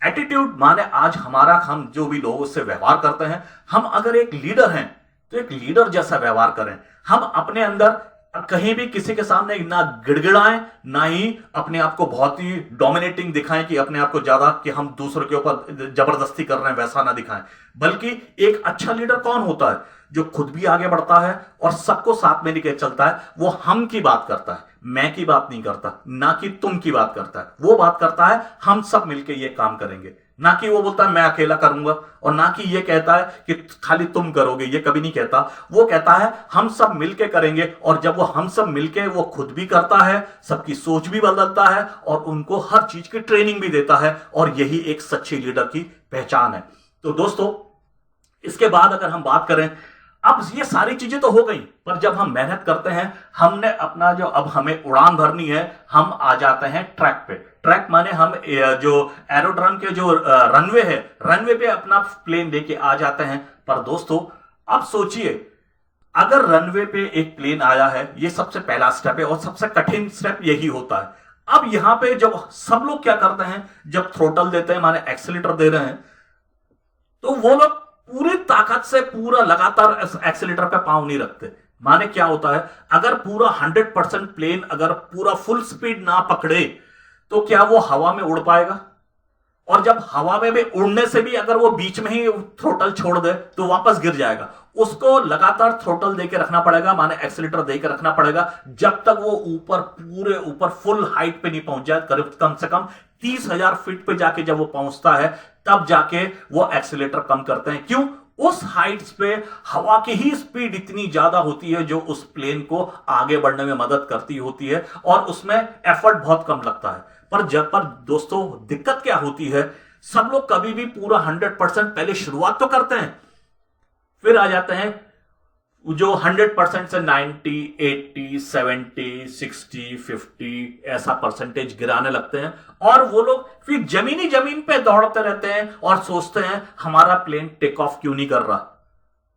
एटीट्यूड माने आज हमारा, हम जो भी लोगों से व्यवहार करते हैं, हम अगर एक लीडर हैं तो एक लीडर जैसा व्यवहार करें। हम अपने अंदर कहीं भी किसी के सामने ना गिड़गिड़ाएं, ना ही अपने आप को बहुत ही डोमिनेटिंग दिखाएं कि अपने आप को ज्यादा, कि हम दूसरों के ऊपर जबरदस्ती कर रहे हैं, वैसा ना दिखाएं। बल्कि एक अच्छा लीडर कौन होता है? जो खुद भी आगे बढ़ता है और सबको साथ में लेकर चलता है। वो हम की बात करता है, मैं की बात नहीं करता, ना कि तुम की बात करता है। वो बात करता है हम सब मिलकर ये काम करेंगे, ना कि वो बोलता है मैं अकेला करूंगा, और ना कि ये कहता है कि खाली तुम करोगे, ये कभी नहीं कहता। वो कहता है हम सब मिलके करेंगे। और जब वो हम सब मिलके वो खुद भी करता है, सबकी सोच भी बदलता है और उनको हर चीज की ट्रेनिंग भी देता है, और यही एक सच्चे लीडर की पहचान है। तो दोस्तों इसके बाद अगर हम बात करें, अब ये सारी चीजें तो हो गई, पर जब हम मेहनत करते हैं, हमने अपना जो, अब हमें उड़ान भरनी है, हम आ जाते हैं ट्रैक पे। ट्रैक माने हम जो एरोड्रम के जो रनवे है, रनवे पे अपना प्लेन लेके आ जाते हैं। पर दोस्तों अब सोचिए, अगर रनवे पे एक प्लेन आया है, ये सबसे पहला स्टेप है और सबसे कठिन स्टेप यही होता है। अब यहां पे जब सब लोग क्या करते हैं, जब थ्रोटल देते हैं माने एक्सीलेटर दे रहे हैं, तो वो लोग पूरी ताकत से पूरा लगातार एक्सीलेटर पे पांव नहीं रखते। माने क्या होता है, अगर पूरा 100% प्लेन अगर पूरा फुल स्पीड ना पकड़े तो क्या वो हवा में उड़ पाएगा? और जब हवा में भी उड़ने से भी अगर वो बीच में ही थ्रोटल छोड़ दे तो वापस गिर जाएगा। उसको लगातार थ्रोटल देके रखना पड़ेगा, माने एक्सीलेटर देके रखना पड़ेगा, जब तक वो ऊपर, पूरे ऊपर फुल हाइट पे नहीं पहुंच जाए। करीब कम से कम 30,000 फीट पे जाके जब वो पहुंचता है, तब जाके वो एक्सीलेटर कम करते हैं। क्यों? उस हाइट्स पे हवा की ही स्पीड इतनी ज्यादा होती है जो उस प्लेन को आगे बढ़ने में मदद करती होती है, और उसमें एफर्ट बहुत कम लगता है। पर दोस्तों दिक्कत क्या होती है, सब लोग कभी भी पूरा 100% पहले शुरुआत तो करते हैं, फिर आ जाते हैं जो 100% से 90, 80, 70, 60, 50 ऐसा परसेंटेज गिराने लगते हैं, और वो लोग फिर जमीन पे दौड़ते रहते हैं और सोचते हैं हमारा प्लेन टेक ऑफ क्यों नहीं कर रहा।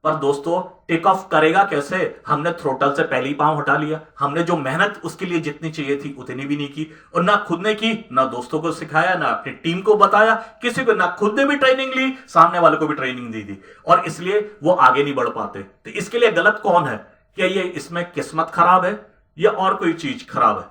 पर दोस्तों टेक ऑफ करेगा कैसे? हमने थ्रोटल से पहले ही पांव हटा लिया, हमने जो मेहनत उसके लिए जितनी चाहिए थी उतनी भी नहीं की, और ना खुद ने की, ना दोस्तों को सिखाया, ना अपनी टीम को बताया, किसी को, ना खुद ने भी ट्रेनिंग ली, सामने वाले को भी ट्रेनिंग दी थी, और इसलिए वो आगे नहीं बढ़ पाते। तो इसके लिए गलत कौन है? क्या ये इसमें किस्मत खराब है या और कोई चीज खराब है?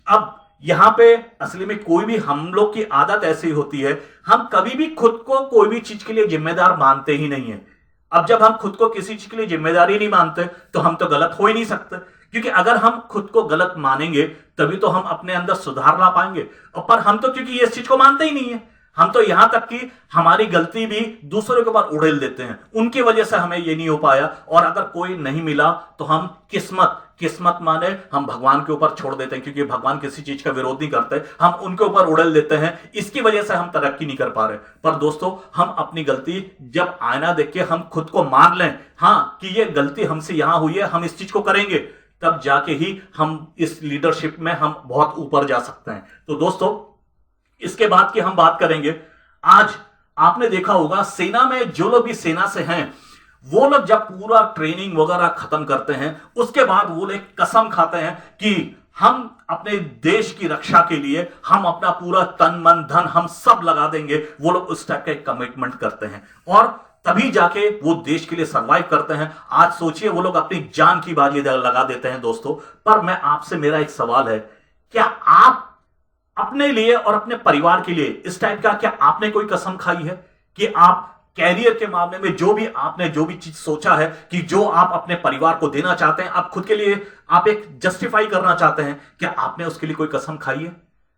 अब यहां पे असली में कोई भी, हम लोग की आदत ऐसी होती है, हम कभी भी खुद को कोई भी चीज के लिए जिम्मेदार मानते ही नहीं है। अब जब हम खुद को किसी चीज के लिए जिम्मेदारी नहीं मानते तो हम तो गलत हो ही नहीं सकते, क्योंकि अगर हम खुद को गलत मानेंगे तभी तो हम अपने अंदर सुधार ला पाएंगे। और पर हम तो क्योंकि इस चीज को मानते ही नहीं है, हम तो यहां तक कि हमारी गलती भी दूसरों के ऊपर उड़ेल देते हैं, उनकी वजह से हमें ये नहीं हो पाया। और अगर कोई नहीं मिला तो हम किस्मत माने हम भगवान के ऊपर छोड़ देते हैं, क्योंकि भगवान किसी चीज का विरोध नहीं करते, हम उनके ऊपर उड़ेल देते हैं, इसकी वजह से हम तरक्की नहीं कर पा रहे। पर दोस्तों, हम अपनी गलती जब आईना देख के हम खुद को मान लें, हां कि ये गलती हमसे यहां हुई है, हम इस चीज को करेंगे, तब जाके ही हम इस लीडरशिप में हम बहुत ऊपर जा सकते हैं। तो दोस्तों, इसके बाद की हम बात करेंगे। आज आपने देखा होगा सेना में जो लोग भी सेना से हैं, वो लोग जब पूरा ट्रेनिंग वगैरह खत्म करते हैं, उसके बाद वो लोग कसम खाते हैं कि हम अपने देश की रक्षा के लिए हम अपना पूरा तन मन धन हम सब लगा देंगे। वो लोग उस टाइप का कमिटमेंट करते हैं और तभी जाके वो देश के लिए सरवाइव करते हैं। आज सोचिए, वो लोग अपनी जान की बाजी लगा देते हैं दोस्तों। पर मैं आपसे, मेरा एक सवाल है, क्या आप अपने लिए और अपने परिवार के लिए इस टाइप का क्या आपने कोई कसम खाई है कि आप कैरियर के मामले में जो भी चीज सोचा है कि जो आप अपने परिवार को देना चाहते हैं, आप खुद के लिए आप एक जस्टिफाई करना चाहते हैं, क्या आपने उसके लिए कोई कसम खाई है?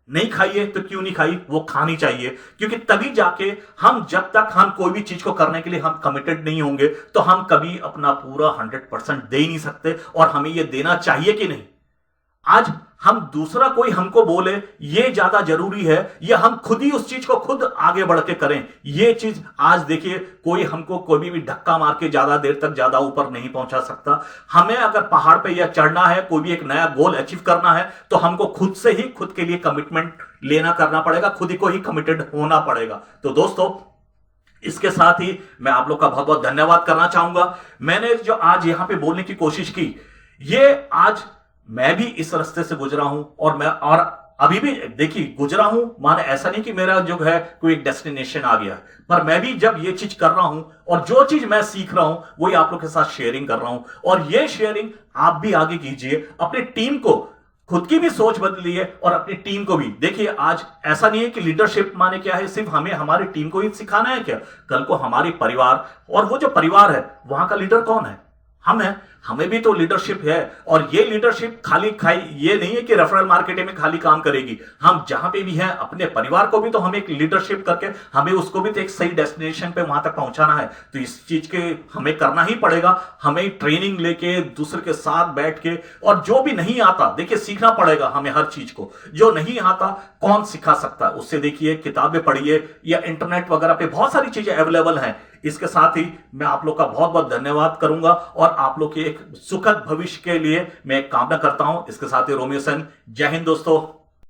नहीं खाई है तो क्यों नहीं खाई? वो खानी चाहिए, क्योंकि तभी जाके हम, जब तक हम कोई भी चीज को करने के लिए हम कमिटेड नहीं होंगे तो हम कभी अपना पूरा 100% दे ही नहीं सकते। और हमें ये देना चाहिए कि नहीं? आज हम दूसरा कोई हमको बोले ये ज्यादा जरूरी है, या हम खुद ही उस चीज को खुद आगे बढ़ के करें, ये चीज आज देखिए, कोई हमको कोई भी धक्का मार के ज्यादा देर तक ज्यादा ऊपर नहीं पहुंचा सकता। हमें अगर पहाड़ पे या चढ़ना है, कोई भी एक नया गोल अचीव करना है, तो हमको खुद से ही खुद के लिए कमिटमेंट लेना करना पड़ेगा, खुद ही को ही कमिटेड होना पड़ेगा। तो दोस्तों, इसके साथ ही मैं आप लोग का बहुत बहुत धन्यवाद करना चाहूंगा। मैंने जो आज यहां पे बोलने की कोशिश की, ये आज मैं भी इस रास्ते से गुजरा हूं और अभी भी देखिए गुजरा हूं, माने ऐसा नहीं कि मेरा जो है कोई एक डेस्टिनेशन आ गया, पर मैं भी जब ये चीज कर रहा हूं और जो चीज मैं सीख रहा हूं वही आप लोग के साथ शेयरिंग कर रहा हूं। और ये शेयरिंग आप भी आगे कीजिए, अपनी टीम को, खुद की भी सोच बदलिए और अपनी टीम को भी देखिए। आज ऐसा नहीं है कि लीडरशिप माने क्या है, सिर्फ हमें हमारी टीम को ही सिखाना है क्या? कल को हमारे परिवार, और वो जो परिवार है वहां का लीडर कौन है? हम हैं, हमें भी तो लीडरशिप है। और ये लीडरशिप खाली ये नहीं है कि रेफरल मार्केटिंग में खाली काम करेगी, हम जहां पे भी हैं अपने परिवार को भी तो हमें एक लीडरशिप करके हमें उसको भी तो एक सही डेस्टिनेशन पे वहां तक पहुंचाना है। तो इस चीज के हमें करना ही पड़ेगा, हमें ट्रेनिंग लेके दूसरे के साथ बैठ के, और जो भी नहीं आता देखिए सीखना पड़ेगा हमें हर चीज को। जो नहीं आता कौन सिखा सकता है? उससे देखिए किताबें पढ़िए या इंटरनेट वगैरह पे बहुत सारी चीजें अवेलेबल हैं। इसके साथ ही मैं आप लोग का बहुत बहुत धन्यवाद करूंगा और आप लोग के एक सुखद भविष्य के लिए मैं कामना करता हूं। इसके साथ ही रोमियो सेन, जय हिंद दोस्तों।